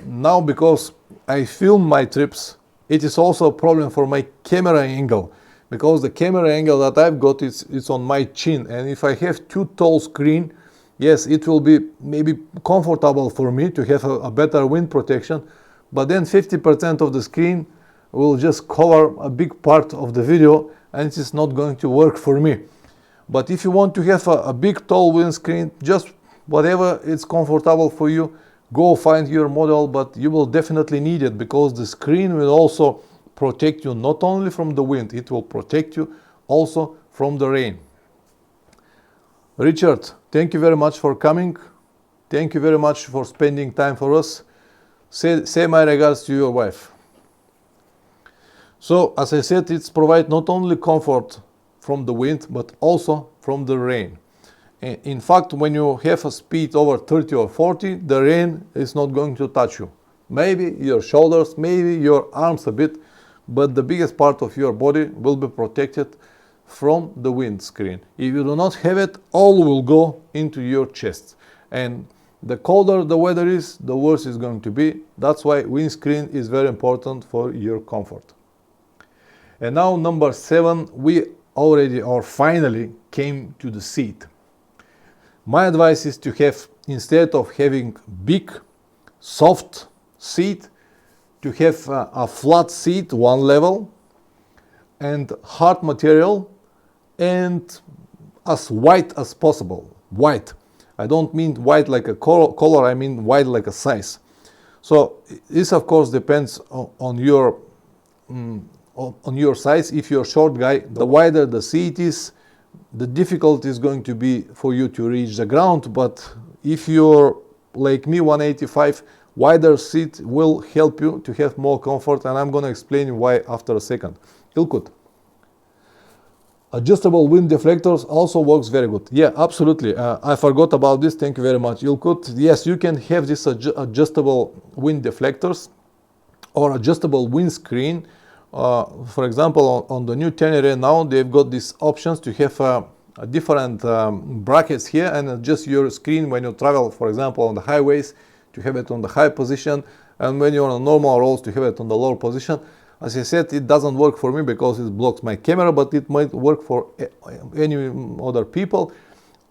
now, because I film my trips, it is also a problem for my camera angle, because the camera angle that I've got is on my chin. And if I have too tall screen, yes, it will be maybe comfortable for me to have a better wind protection, but then 50% of the screen will just cover a big part of the video, and it is not going to work for me. But if you want to have a big tall windscreen, just whatever is comfortable for you, go find your model, but you will definitely need it, because the screen will also protect you not only from the wind, it will protect you also from the rain. Richard, thank you very much for coming. Thank you very much for spending time for us. Say my regards to your wife. So, as I said, it's provide not only comfort from the wind, but also from the rain. In fact, when you have a speed over 30 or 40, the rain is not going to touch you. Maybe your shoulders, maybe your arms a bit, but the biggest part of your body will be protected from the windscreen. If you do not have it, all will go into your chest. And the colder the weather is, the worse it's going to be. That's why windscreen is very important for your comfort. And now number 7, we already or finally came to the seat. My advice is to have, instead of having big, soft seat, to have a flat seat, one level, and hard material, and as white as possible. White. I don't mean white like a color, I mean white like a size. So this of course depends on your on your size. If you're a short guy, the wider the seat is, the difficulty is going to be for you to reach the ground. But if you're like me, 185, wider seat will help you to have more comfort, and I'm going to explain why after a second. Ilkut. Adjustable wind deflectors also works very good. Yeah, absolutely. I forgot about this. Thank you very much, Ilkut. Yes, you can have this adjustable wind deflectors or adjustable windscreen. For example, on the new Tenere now, they've got these options to have a different brackets here and adjust your screen when you travel, for example, on the highways, to have it on the high position, and when you're on normal roads, to have it on the lower position. As I said, it doesn't work for me because it blocks my camera, but it might work for any other people.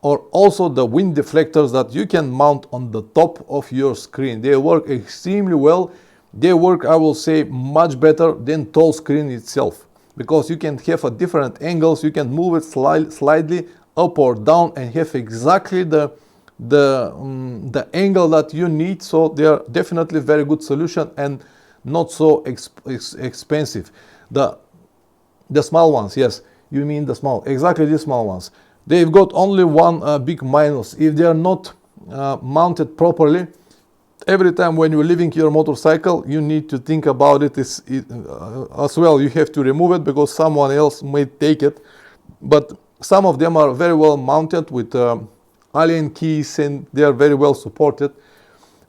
Or also the wind deflectors that you can mount on the top of your screen. They work extremely well. They work, I will say, much better than tall screen itself, because you can have a different angles. You can move it slightly up or down and have exactly the angle that you need. So they are definitely a very good solution and not so expensive. The small ones, yes, you mean the small, exactly the small ones. They've got only one big minus. If they are not mounted properly, every time when you're leaving your motorcycle, you need to think about it as well. You have to remove it because someone else may take it. But some of them are very well mounted with alien keys, and they are very well supported.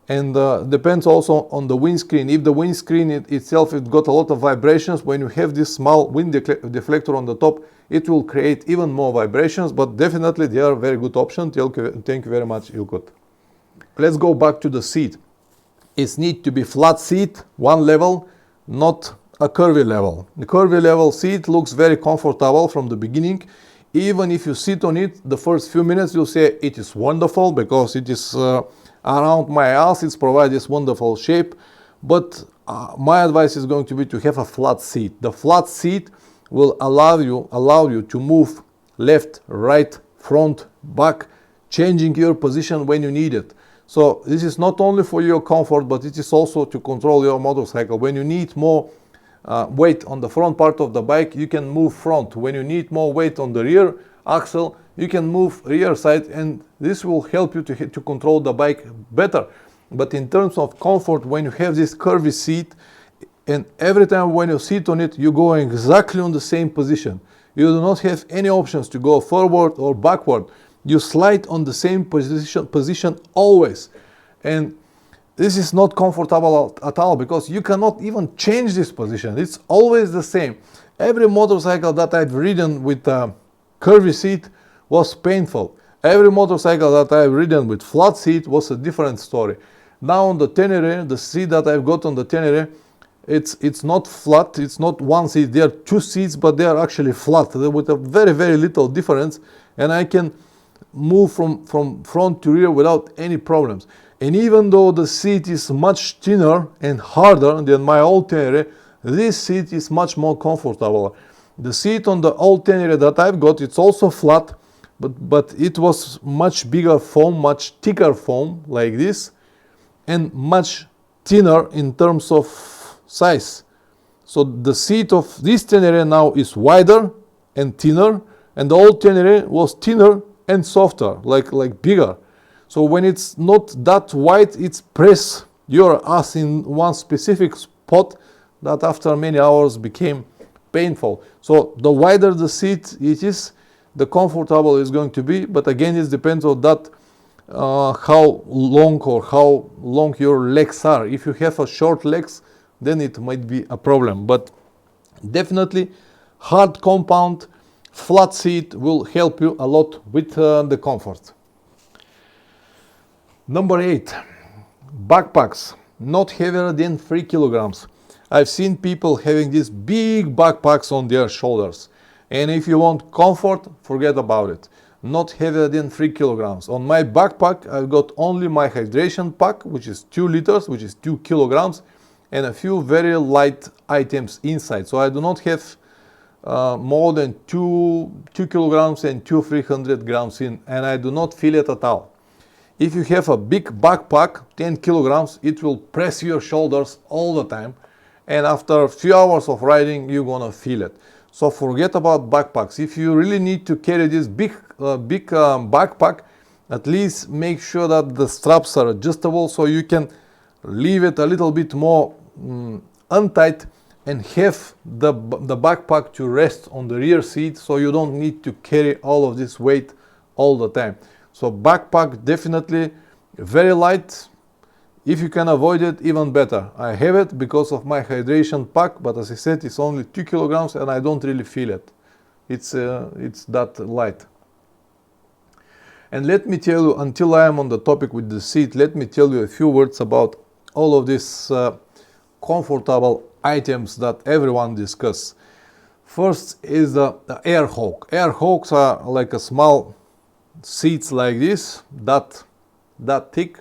And depends also on the windscreen. If the windscreen itself, it got a lot of vibrations, when you have this small wind deflector on the top, it will create even more vibrations. But definitely they are a very good option. Thank you very much, Ilkut. Let's go back to the seat. It needs to be flat seat, one level, not a curvy level. The curvy level seat looks very comfortable from the beginning. Even if you sit on it, the first few minutes you'll say it is wonderful because it is around my ass, it's provided this wonderful shape. But my advice is going to be to have a flat seat. The flat seat will allow you to move left, right, front, back, changing your position when you need it. So this is not only for your comfort, but it is also to control your motorcycle. When you need more weight on the front part of the bike, you can move front. When you need more weight on the rear axle, you can move rear side, and this will help you to control the bike better. But in terms of comfort, when you have this curvy seat, and every time when you sit on it, you go exactly on the same position. You do not have any options to go forward or backward. You slide on the same position always. And this is not comfortable at all, because you cannot even change this position. It's always the same. Every motorcycle that I've ridden with a curvy seat was painful. Every motorcycle that I've ridden with flat seat was a different story. Now on the Tenere, the seat that I've got on the Tenere, it's not flat, it's not one seat. There are two seats, but they are actually flat with a very, very little difference. And I can move from front to rear without any problems. And even though the seat is much thinner and harder than my old Tenere, this seat is much more comfortable. The seat on the old Tenere that I've got, it's also flat, but it was much bigger foam, much thicker foam like this, and much thinner in terms of size. So the seat of this Tenere now is wider and thinner, and the old Tenere was thinner and softer, like bigger. So when it's not that wide, it's press your ass in one specific spot that after many hours became painful. So the wider the seat it is, the comfortable it's going to be. But again, it depends on that how long your legs are. If you have a short legs, then it might be a problem. But definitely hard compound flat seat will help you a lot with the comfort. Number 8, backpacks, not heavier than 3 kilograms. I've seen people having these big backpacks on their shoulders. And if you want comfort, forget about it. Not heavier than 3 kilograms. On my backpack, I've got only my hydration pack, which is 2 liters, which is 2 kilograms, and a few very light items inside. So I do not have more than 2 kilograms and 300 grams in, and I do not feel it at all. If you have a big backpack, 10 kilograms, it will press your shoulders all the time. And after a few hours of riding, you're gonna feel it. So forget about backpacks. If you really need to carry this big backpack, at least make sure that the straps are adjustable so you can leave it a little bit more untight and have the backpack to rest on the rear seat, so you don't need to carry all of this weight all the time. So backpack definitely very light. If you can avoid it, even better. I have it because of my hydration pack, but as I said, it's only 2 kilograms and I don't really feel it. It's that light. And let me tell you, until I am on the topic with the seat, let me tell you a few words about all of these comfortable items that everyone discusses. First is the air hawk. Air hawks are like a small seats like this, that thick,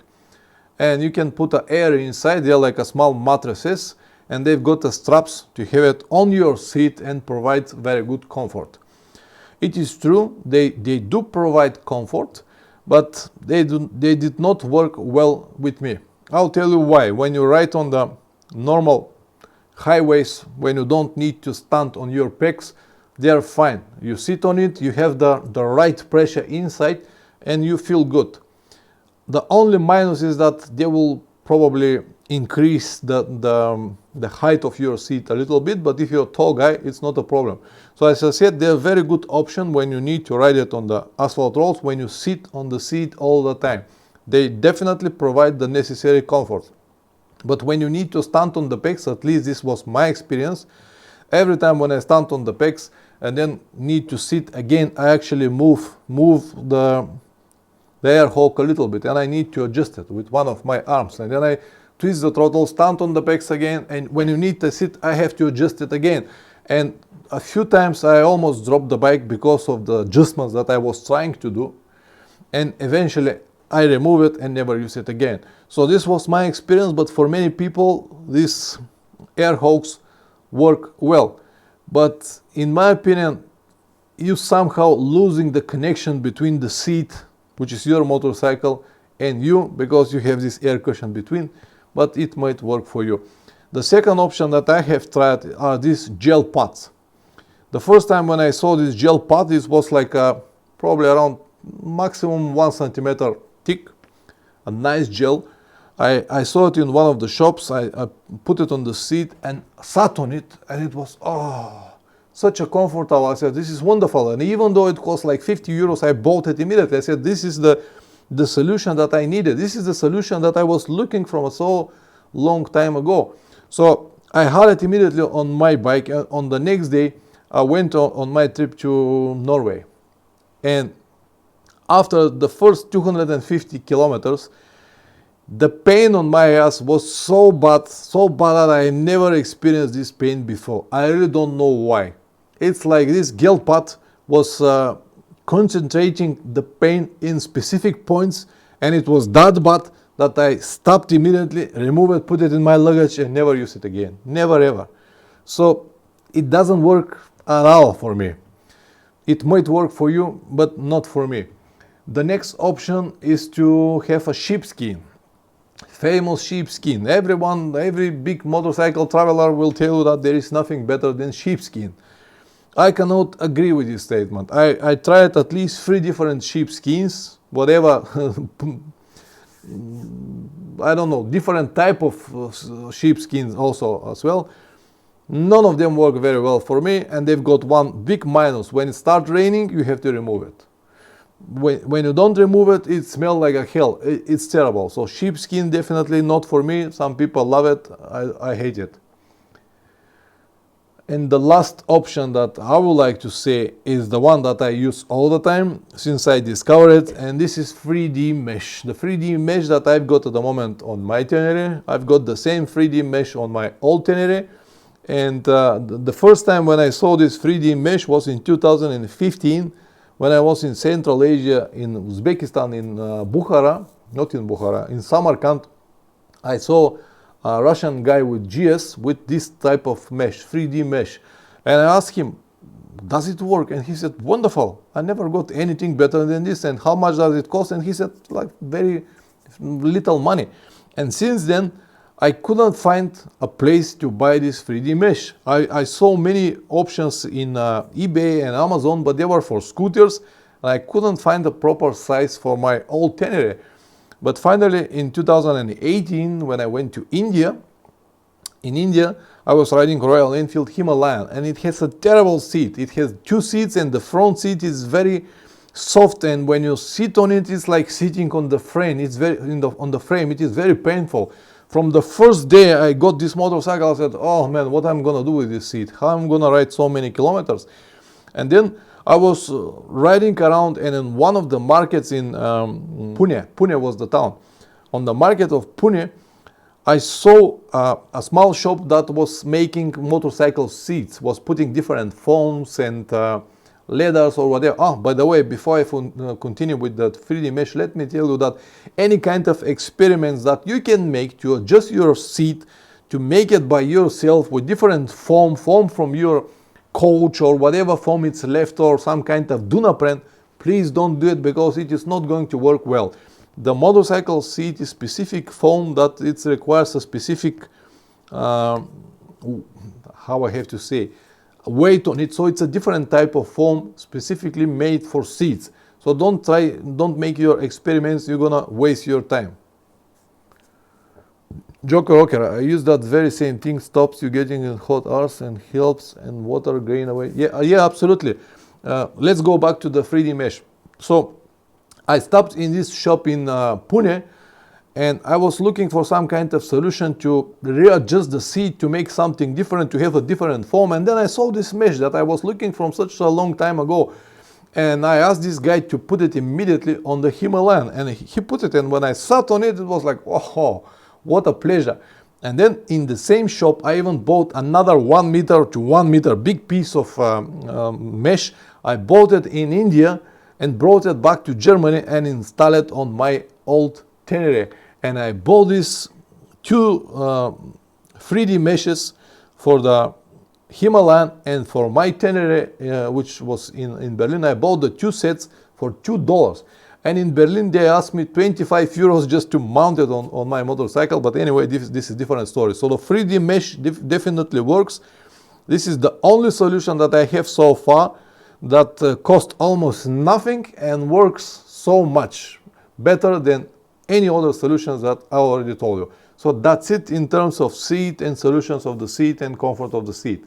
and you can put the air inside. They're like a small mattresses, and they've got the straps to have it on your seat and provide very good comfort. It is true, they do provide comfort, but they did not work well with me. I'll tell you why. When you ride on the normal highways, when you don't need to stand on your pegs, they are fine. You sit on it, you have the right pressure inside, and you feel good. The only minus is that they will probably increase the height of your seat a little bit, but if you're a tall guy, it's not a problem. So as I said, they're a very good option when you need to ride it on the asphalt roads, when you sit on the seat all the time. They definitely provide the necessary comfort. But when you need to stand on the pegs, at least this was my experience, every time when I stand on the pegs and then need to sit again, I actually move the air hawk a little bit, and I need to adjust it with one of my arms, and then I twist the throttle, stand on the pegs again, and when you need to sit, I have to adjust it again. And a few times I almost dropped the bike because of the adjustments that I was trying to do, and eventually I remove it and never use it again. So this was my experience, but for many people these air hawks work well. But in my opinion, you somehow losing the connection between the seat, which is your motorcycle, and you, because you have this air cushion between, but it might work for you. The second option that I have tried are these gel pads. The first time when I saw this gel pad, this was like probably around maximum 1 centimeter thick, a nice gel. I saw it in one of the shops. I put it on the seat and sat on it, and it was such a comfortable. I said, this is wonderful. And even though it cost like 50 euros, I bought it immediately. I said, this is the solution that I needed. This is the solution that I was looking for so long time ago. So I had it immediately on my bike, and on the next day I went on my trip to Norway. And after the first 250 kilometers, the pain on my ass was so bad that I never experienced this pain before. I really don't know why. It's like this gel pad was concentrating the pain in specific points, and it was that bad that I stopped immediately, removed it, put it in my luggage, and never use it again. Never ever. So it doesn't work at all for me. It might work for you, but not for me. The next option is to have a sheepskin. Famous sheepskin. Every big motorcycle traveler will tell you that there is nothing better than sheepskin. I cannot agree with this statement. I tried at least 3 different sheepskins, whatever, I don't know, different type of sheepskins also as well. None of them work very well for me, and they've got one big minus. When it starts raining, you have to remove it. When you don't remove it, it smells like a hell. It's terrible. So sheepskin definitely not for me. Some people love it. I hate it. And the last option that I would like to say is the one that I use all the time since I discovered it, and this is 3D mesh. The 3D mesh that I've got at the moment on my Tenere, I've got the same 3D mesh on my old Tenere. And the first time when I saw this 3D mesh was in 2015, when I was in Central Asia, in Uzbekistan, in Bukhara, not in Bukhara, in Samarkand. I saw a Russian guy with GS with this type of mesh, 3D mesh. And I asked him, does it work? And he said, wonderful. I never got anything better than this. And how much does it cost? And he said, like, very little money. And since then, I couldn't find a place to buy this 3D mesh. I saw many options in eBay and Amazon, but they were for scooters. And I couldn't find the proper size for my old Tenere. But finally, in 2018, when I went to India, in India, I was riding Royal Enfield Himalayan, and it has a terrible seat. It has 2 seats, and the front seat is very soft, and when you sit on it, it's like sitting on the frame. It's very on the frame. It is very painful. From the first day I got this motorcycle, I said, oh man, what I'm gonna do with this seat? How I'm gonna ride so many kilometers? And then I was riding around, and in one of the markets in Pune was the town. On the market of Pune, I saw a small shop that was making motorcycle seats, was putting different foams and leathers or whatever. Oh, by the way, before I continue with that 3D mesh, let me tell you that any kind of experiments that you can make to adjust your seat, to make it by yourself with different foam from your coach or whatever foam it's left, or some kind of Dunaprent, please don't do it, because it is not going to work well. The motorcycle seat is specific foam that it requires a specific, how I have to say, weight on it. So it's a different type of foam specifically made for seats. So don't make your experiments, you're gonna waste your time. Joker Rocker, I use that very same thing, stops you getting in hot hours and helps and water drain away. Yeah, absolutely. Let's go back to the 3D mesh. So I stopped in this shop in Pune, and I was looking for some kind of solution to readjust the seat, to make something different, to have a different foam. And then I saw this mesh that I was looking from such a long time ago. And I asked this guy to put it immediately on the Himalayan, and he put it. And when I sat on it, it was like, oh, what a pleasure. And then in the same shop, I even bought another 1 meter to 1 meter big piece of mesh. I bought it in India and brought it back to Germany and installed it on my old Tenere. And I bought these 2 3D meshes for the Himalayan and for my Tenere, which was in Berlin. I bought the 2 sets for $2. And in Berlin, they asked me 25 euros just to mount it on my motorcycle. But anyway, this is a different story. So the 3D mesh definitely works. This is the only solution that I have so far that costs almost nothing and works so much better than any other solutions that I already told you. So that's it in terms of seat and solutions of the seat and comfort of the seat.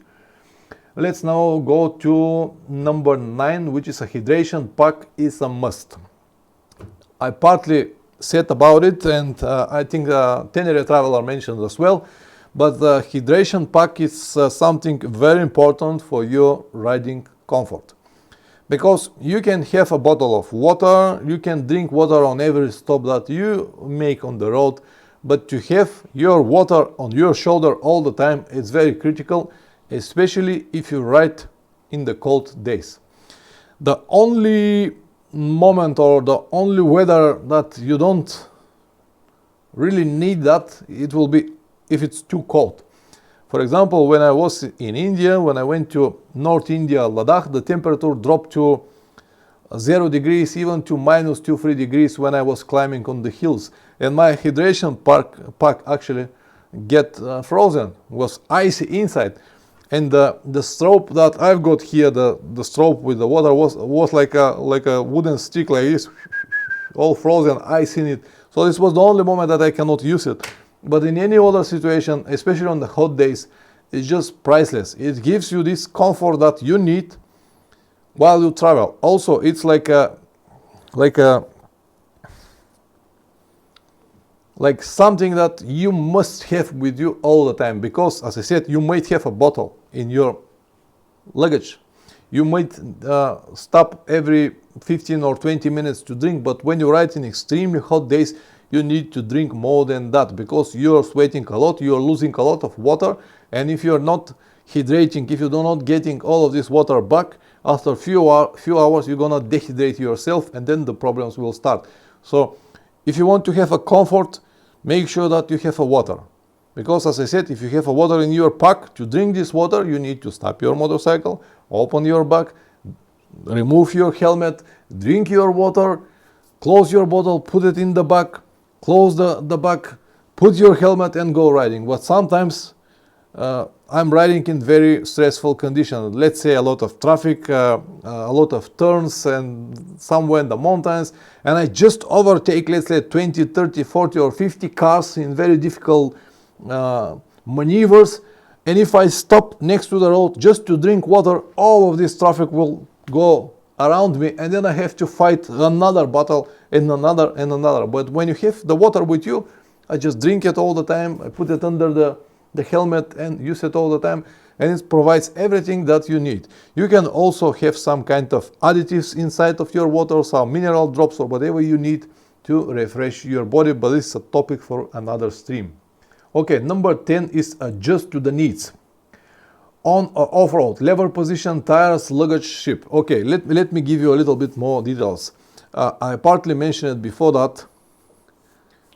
Let's now go to number 9, which is a hydration pack is a must. I partly said about it, and I think Tenere Traveler mentioned as well, but the hydration pack is something very important for your riding comfort. Because you can have a bottle of water, you can drink water on every stop that you make on the road, but to have your water on your shoulder all the time is very critical, especially if you ride in the cold days. The only moment or the only weather that you don't really need that, it will be if it's too cold. For example, when I was in India, when I went to North India, Ladakh, the temperature dropped to 0 degrees, even to -2, 3 degrees when I was climbing on the hills. And my hydration pack actually get frozen, was icy inside. And the strobe that I've got here, the strobe with the water was like a wooden stick like this, all frozen, ice in it. So this was the only moment that I cannot use it. But in any other situation, especially on the hot days, it's just priceless. It gives you this comfort that you need while you travel. Also, it's like something that you must have with you all the time, because, as I said, you might have a bottle in your luggage. You might stop every 15 or 20 minutes to drink, but when you ride in extremely hot days, you need to drink more than that, because you're sweating a lot, you're losing a lot of water, and if you're not hydrating, if you're not getting all of this water back, after few hours you're gonna dehydrate yourself, and then the problems will start. So if you want to have a comfort, make sure that you have a water, because, as I said, if you have a water in your pack to drink this water, you need to stop your motorcycle, open your bag, remove your helmet, drink your water, close your bottle, put it in the bag, close the bag, put your helmet and go riding. But sometimes I'm riding in very stressful conditions. Let's say a lot of traffic, a lot of turns, and somewhere in the mountains, and I just overtake, let's say 20, 30, 40 or 50 cars in very difficult maneuvers. And if I stop next to the road just to drink water, all of this traffic will go around me, and then I have to fight another battle and another and another. But when you have the water with you, I just drink it all the time. I put it under the helmet and use it all the time, and it provides everything that you need. You can also have some kind of additives inside of your water, some mineral drops or whatever you need to refresh your body, but this is a topic for another stream. Okay, number 10 is adjust to the needs. On or off-road, lever position, tires, luggage, ship. Okay, let me give you a little bit more details. I partly mentioned it before that.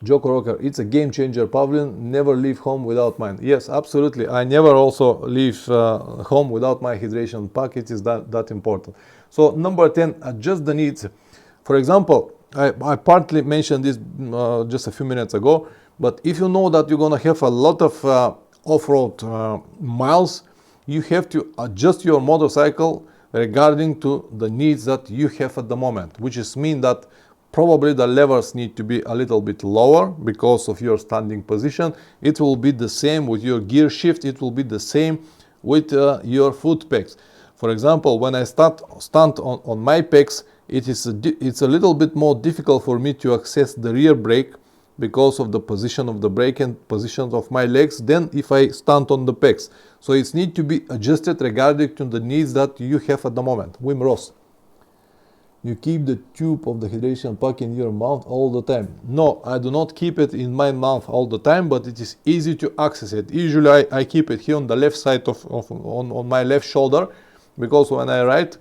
Joko Rocker, it's a game changer, Pavlin. Never leave home without mine. Yes, absolutely. I never also leave home without my hydration pack. It is that important. So number 10, adjust the needs. For example, I partly mentioned this just a few minutes ago, but if you know that you're going to have a lot of off-road miles, you have to adjust your motorcycle regarding to the needs that you have at the moment, which is mean that probably the levers need to be a little bit lower because of your standing position. It will be the same with your gear shift. It will be the same with your foot pegs. For example, when I stand on my pegs, it's a little bit more difficult for me to access the rear brake because of the position of the brake and positions of my legs than if I stand on the pegs. So it needs to be adjusted regarding to the needs that you have at the moment. Wim Ross. You keep the tube of the hydration pack in your mouth all the time. No, I do not keep it in my mouth all the time, but it is easy to access it. Usually I keep it here on the left side on my left shoulder, because when I ride,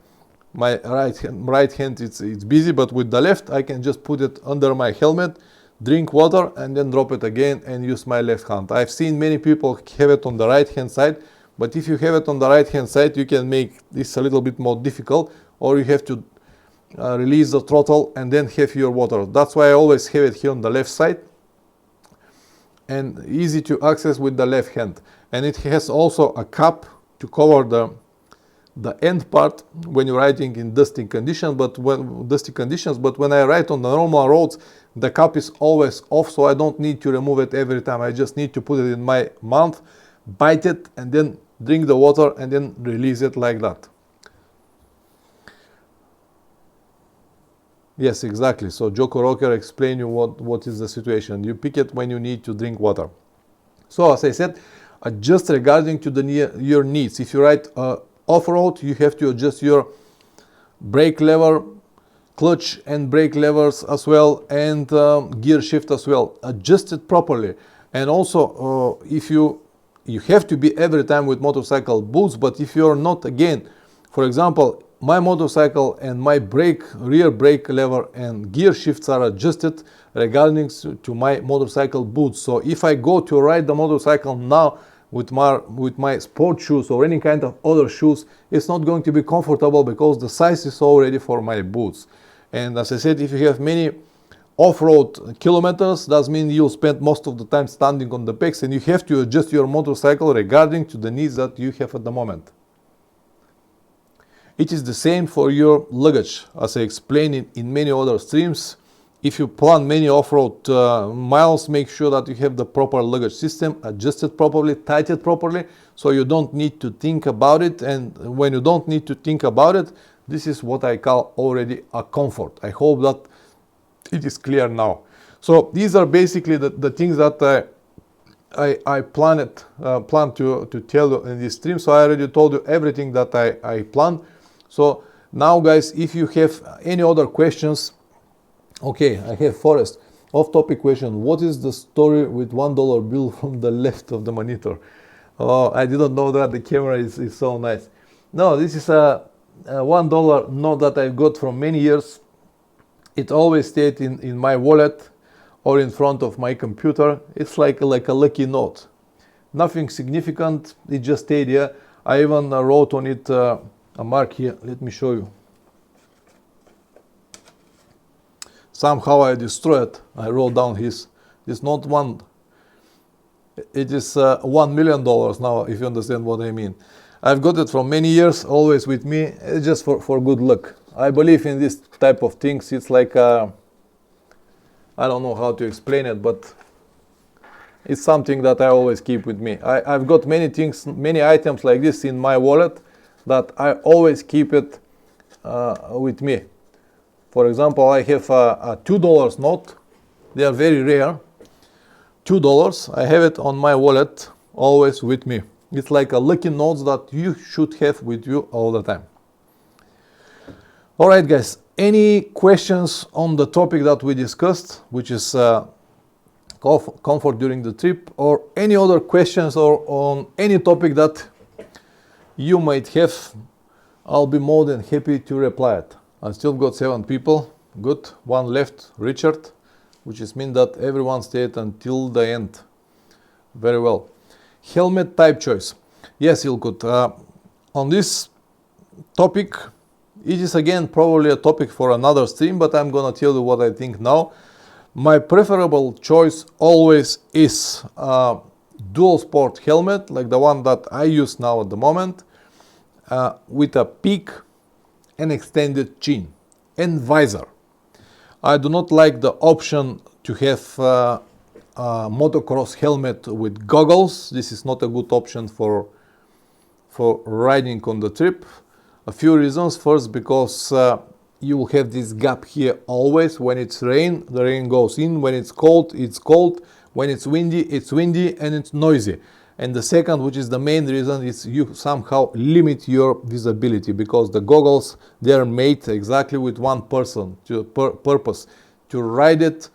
my right hand it's busy, but with the left I can just put it under my helmet, drink water, and then drop it again and use my left hand. I've seen many people have it on the right hand side, but if you have it on the right hand side, you can make this a little bit more difficult, or you have to release the throttle and then have your water. That's why I always have it here on the left side and easy to access with the left hand. And it has also a cap to cover the end part when you're riding in dusty conditions. But when I ride on the normal roads, the cap is always off, so I don't need to remove it every time. I just need to put it in my mouth, bite it, and then drink the water and then release it like that. Yes, exactly. So Joko Rocker explain you what is the situation. You pick it when you need to drink water. So as I said, adjust regarding to your needs. If you ride off-road, you have to adjust your brake lever, clutch and brake levers as well, and gear shift as well. Adjust it properly. And also if you have to be every time with motorcycle boots, but if you're not, again, for example, my motorcycle and my rear brake lever and gear shifts are adjusted regarding to my motorcycle boots. So if I go to ride the motorcycle now with my sport shoes or any kind of other shoes, it's not going to be comfortable because the size is already for my boots. And as I said, if you have many off-road kilometers, that means you'll spend most of the time standing on the pegs, and you have to adjust your motorcycle regarding to the needs that you have at the moment. It is the same for your luggage, as I explained in many other streams. If you plan many off-road miles, make sure that you have the proper luggage system, adjust it properly, tight it properly, so you don't need to think about it. And when you don't need to think about it, this is what I call already a comfort. I hope that it is clear now. So these are basically the things that I plan to tell you in this stream. So I already told you everything that I planned. So now, guys, if you have any other questions, okay, I have Forrest. Off-topic question: what is the story with $1 bill from the left of the monitor? Oh, I didn't know that the camera is so nice. No, this is a $1 note that I've got from many years. It always stayed in my wallet or in front of my computer. It's like a lucky note. Nothing significant, it just stayed here. I even wrote on it a mark here. Let me show you. Somehow I destroyed. I wrote down his. It's not one. It is $1 million now, if you understand what I mean. I've got it from many years, always with me, just for good luck. I believe in this type of things. It's like I don't know how to explain it, but it's something that I always keep with me. I've got many things, many items like this in my wallet that I always keep it with me. For example, I have a $2 note. They are very rare. $2. I have it on my wallet, always with me. It's like a lucky note that you should have with you all the time. All right, guys. Any questions on the topic that we discussed, which is comfort during the trip, or any other questions or on any topic that you might have? I'll be more than happy to reply it. I still got 7 people. Good. 1 left, Richard, which is mean that everyone stayed until the end. Very well. Helmet type choice. Yes, Ilkut. On this topic, it is again probably a topic for another stream, but I'm gonna tell you what I think now. My preferable choice always is a dual sport helmet, like the one that I use now at the moment, with a peak and extended chin and visor. I do not like the option to have a motocross helmet with goggles. This is not a good option for riding on the trip. A few reasons. First, because you will have this gap here always. When it's rain, the rain goes in. When it's cold, it's cold. When it's windy, and it's noisy. And the second, which is the main reason, is you somehow limit your visibility, because the goggles, they are made exactly with one purpose, to ride it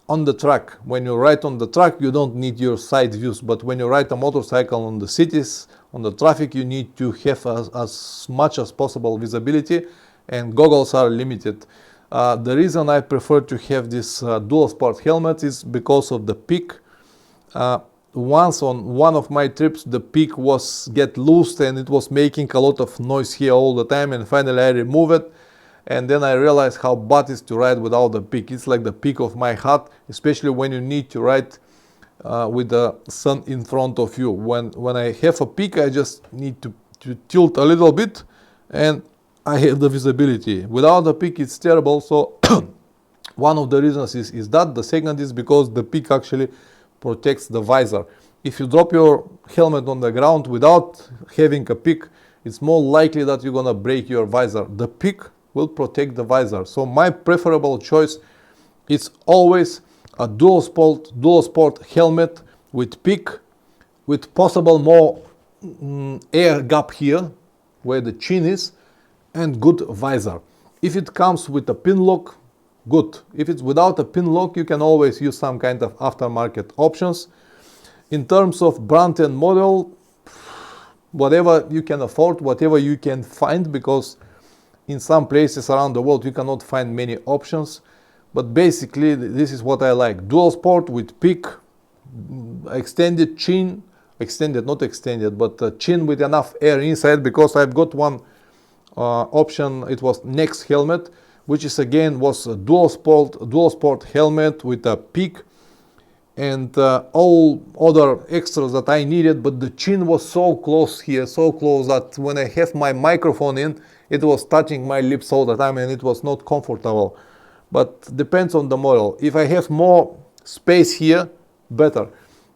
on the track. When you ride on the track, you don't need your side views, but when you ride a motorcycle on the cities, on the traffic, you need to have as much as possible visibility, and goggles are limited. The reason I prefer to have this dual sport helmet is because of the peak. Once on one of my trips, the peak was get loosed and it was making a lot of noise here all the time, and finally I removed it, and then I realized how bad it is to ride without the peak. It's like the peak of my hat, especially when you need to ride with the sun in front of you. When I have a peak, I just need to tilt a little bit and I have the visibility. Without the peak, it's terrible. So one of the reasons is that. The second is because the peak actually protects the visor. If you drop your helmet on the ground without having a peak, it's more likely that you're gonna break your visor. The peak will protect the visor. So my preferable choice is always a dual sport helmet with peak, with possible more air gap here where the chin is, and good visor. If it comes with a pin lock, good. If it's without a pin lock, you can always use some kind of aftermarket options. In terms of brand and model, whatever you can afford, whatever you can find, because in some places around the world you cannot find many options. But basically this is what I like. Dual sport with peak, extended chin, not extended, but chin with enough air inside, because I've got one option. It was Next helmet, which is again was a dual sport helmet with a peak and all other extras that I needed, but the chin was so close here, so close that when I have my microphone in, it was touching my lips all the time and it was not comfortable. But depends on the model. If I have more space here, better.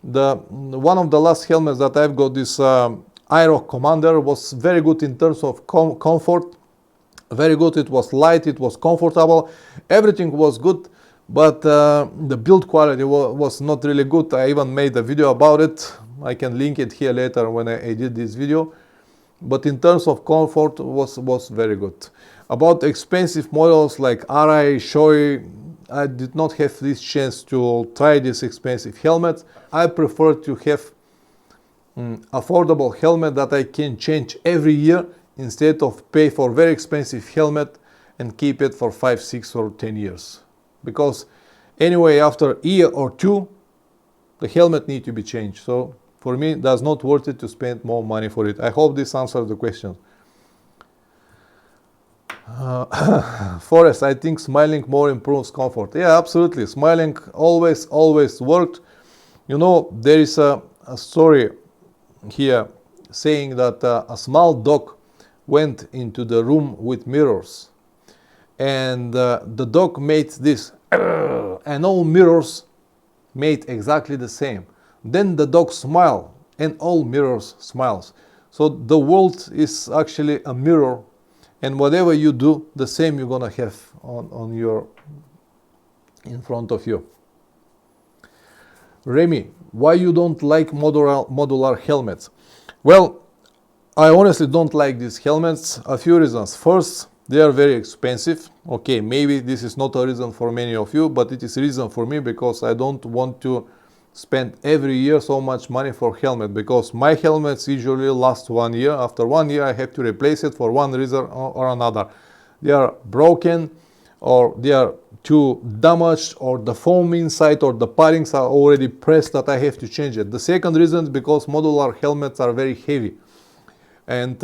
One of the last helmets that I've got, this IROC Commander, was very good in terms of comfort. Very good. It was light, it was comfortable, everything was good, but the build quality was not really good. I even made a video about it. I can link it here later when I did this video. But in terms of comfort, was very good. About expensive models like RI, Shoei, I did not have this chance to try these expensive helmets. I prefer to have affordable helmet that I can change every year, instead of pay for very expensive helmet and keep it for 5, 6 or 10 years. Because anyway, after a year or two, the helmet needs to be changed. So for me, it does not worth it to spend more money for it. I hope this answers the question. Forrest, I think smiling more improves comfort. Yeah, absolutely. Smiling always worked. You know, there is a story here saying that a small dog went into the room with mirrors, and the dog made this, and all mirrors made exactly the same. Then the dog smiled, and all mirrors smiles. So the world is actually a mirror, and whatever you do, the same you're gonna have on your in front of you. Remy, why you don't like modular helmets? Well, I honestly don't like these helmets. A few reasons. First, they are very expensive. Okay, maybe this is not a reason for many of you, but it is a reason for me, because I don't want to spend every year so much money for helmet, because my helmets usually last 1 year. After 1 year I have to replace it for one reason or another. They are broken, or they are too damaged, or the foam inside or the parings are already pressed that I have to change it. The second reason is because modular helmets are very heavy, and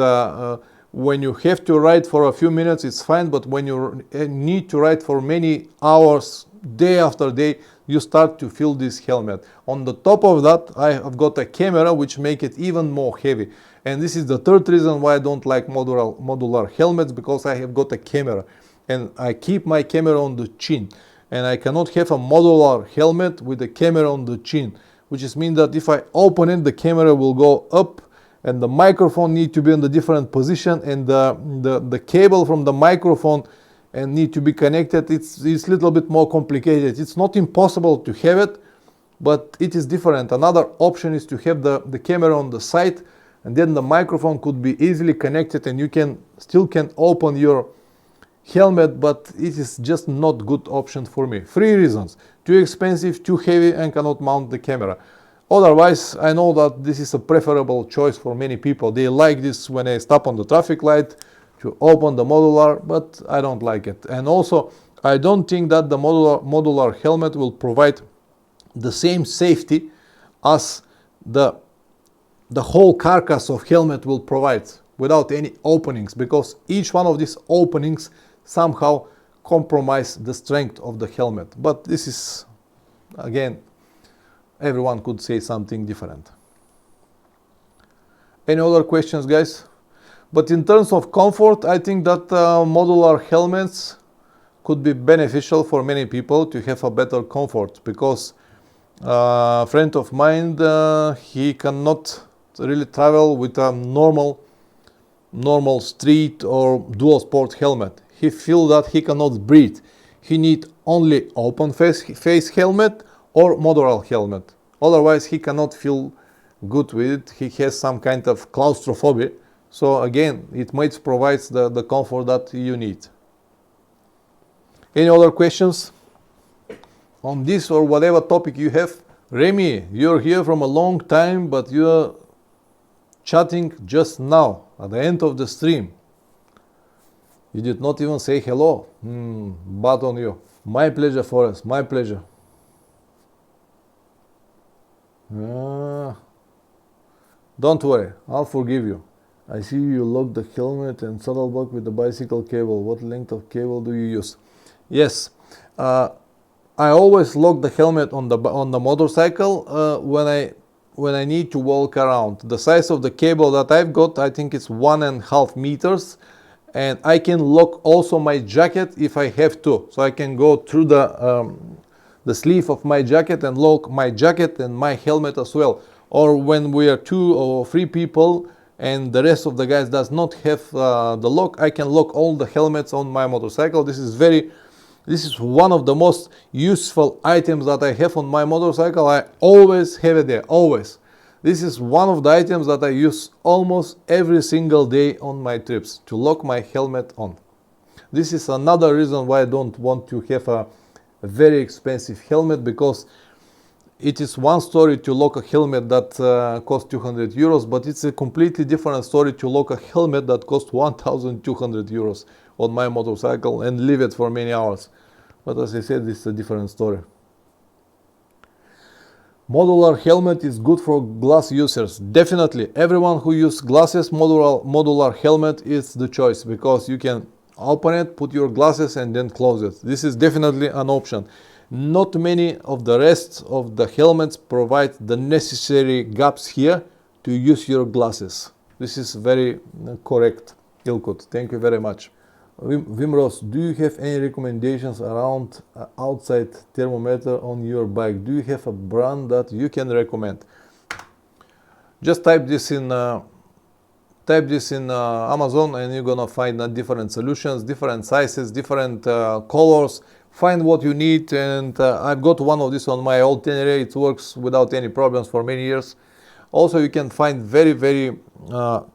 when you have to ride for a few minutes it's fine, but when you need to ride for many hours, day after day, you start to feel this helmet. On the top of that, I have got a camera which make it even more heavy, and this is the third reason why I don't like modular helmets, because I have got a camera and I keep my camera on the chin, and I cannot have a modular helmet with a camera on the chin, which is mean that if I open it, the camera will go up, and the microphone need to be in the different position, and the cable from the microphone and need to be connected. It's a little bit more complicated. It's not impossible to have it, but it is different. Another option is to have the camera on the side, and then the microphone could be easily connected, and you still can open your helmet, but it is just not good option for me. 3 reasons: too expensive, too heavy, and cannot mount the camera. Otherwise, I know that this is a preferable choice for many people. They like this when I stop on the traffic light to open the modular, but I don't like it. And also, I don't think that the modular helmet will provide the same safety as the whole carcass of helmet will provide without any openings, because each one of these openings somehow compromise the strength of the helmet. But this is, again, everyone could say something different. Any other questions, guys? But in terms of comfort, I think that modular helmets could be beneficial for many people to have a better comfort, because a friend of mine, he cannot really travel with a normal street or dual sport helmet. He feels that he cannot breathe. He need only open face helmet or modular helmet. Otherwise, he cannot feel good with it. He has some kind of claustrophobia. So again, it might provide the comfort that you need. Any other questions on this or whatever topic you have? Remy, you're here from a long time, but you're chatting just now at the end of the stream. You did not even say hello. Bad on you. My pleasure, Forrest. My pleasure. Don't worry, I'll forgive you. I see you lock the helmet and saddlebag with the bicycle cable. What length of cable do you use? Yes, I always lock the helmet on the motorcycle when I need to walk around. The size of the cable that I've got, I think it's 1.5 meters, and I can lock also my jacket if I have to. So I can go through the sleeve of my jacket and lock my jacket and my helmet as well. Or when we are 2 or 3 people and the rest of the guys does not have the lock, I can lock all the helmets on my motorcycle. This is one of the most useful items that I have on my motorcycle. I always have it there, always. This is one of the items that I use almost every single day on my trips, to lock my helmet on. This is another reason why I don't want to have a very expensive helmet, because it is one story to lock a helmet that costs 200 euros, but it's a completely different story to lock a helmet that costs 1,200 euros on my motorcycle and leave it for many hours. But as I said, this is a different story. Modular helmet is good for glass users. Definitely, everyone who uses glasses, modular helmet is the choice, because you can Open it, put your glasses, and then close it. This is definitely an option. Not many of the rest of the helmets provide the necessary gaps here to use your glasses. This is very correct, Ilkut. Thank you very much. Wim Ross, do you have any recommendations around outside thermometer on your bike? Do you have a brand that you can recommend? Just type this in Amazon, and you're gonna find different solutions, different sizes, different colors. Find what you need, and I've got one of these on my old Tenere. It works without any problems for many years. Also, you can find very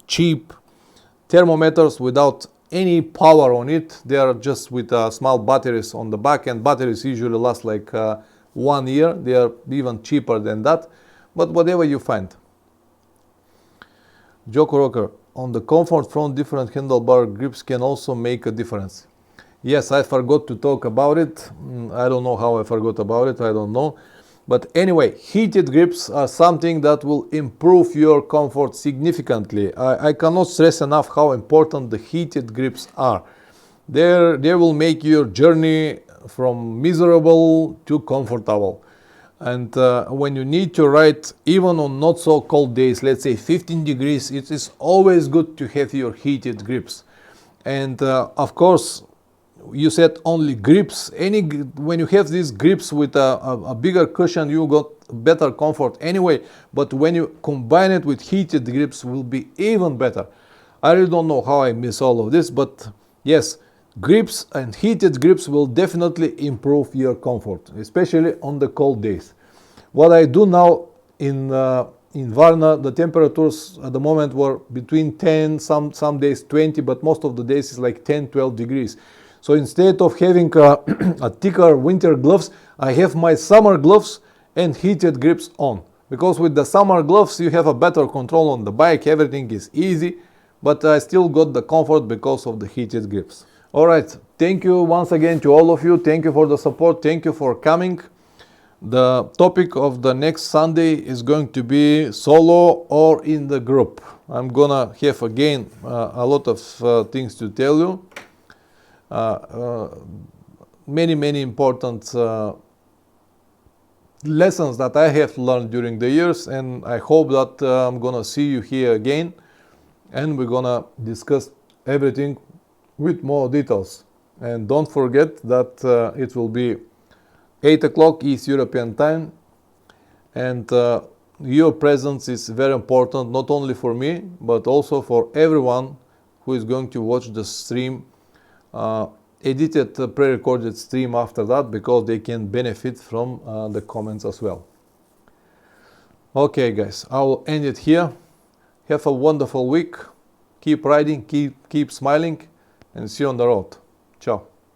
cheap thermometers without any power on it. They are just with small batteries on the back, and batteries usually last like 1 year. They are even cheaper than that, but whatever you find. Joko Rocker, on the comfort front, different handlebar grips can also make a difference. Yes, I forgot to talk about it. I don't know how I forgot about it, I don't know. But anyway, heated grips are something that will improve your comfort significantly. I cannot stress enough how important the heated grips are. They will make your journey from miserable to comfortable. And when you need to ride, even on not so cold days, let's say 15 degrees, it is always good to have your heated grips. And of course, you said only grips. When you have these grips with a bigger cushion, you got better comfort anyway. But when you combine it with heated grips, will be even better. I really don't know how I miss all of this, but yes, grips and heated grips will definitely improve your comfort, especially on the cold days. What I do now in Varna, the temperatures at the moment were between 10, some days 20, but most of the days is like 10, 12 degrees. So instead of having a thicker winter gloves, I have my summer gloves and heated grips on. Because with the summer gloves, you have a better control on the bike, everything is easy, but I still got the comfort because of the heated grips. Alright, thank you once again to all of you, thank you for the support, thank you for coming. The topic of the next Sunday is going to be solo or in the group. I'm gonna have again a lot of things to tell you. Many important lessons that I have learned during the years, and I hope that I'm gonna see you here again, and we're gonna discuss everything with more details. And don't forget that it will be 8 o'clock East European time, and your presence is very important, not only for me but also for everyone who is going to watch the stream, edited pre-recorded stream after that, because they can benefit from the comments as well. Okay guys, I will end it here. Have a wonderful week, keep riding, keep smiling, and see you on the road. Ciao.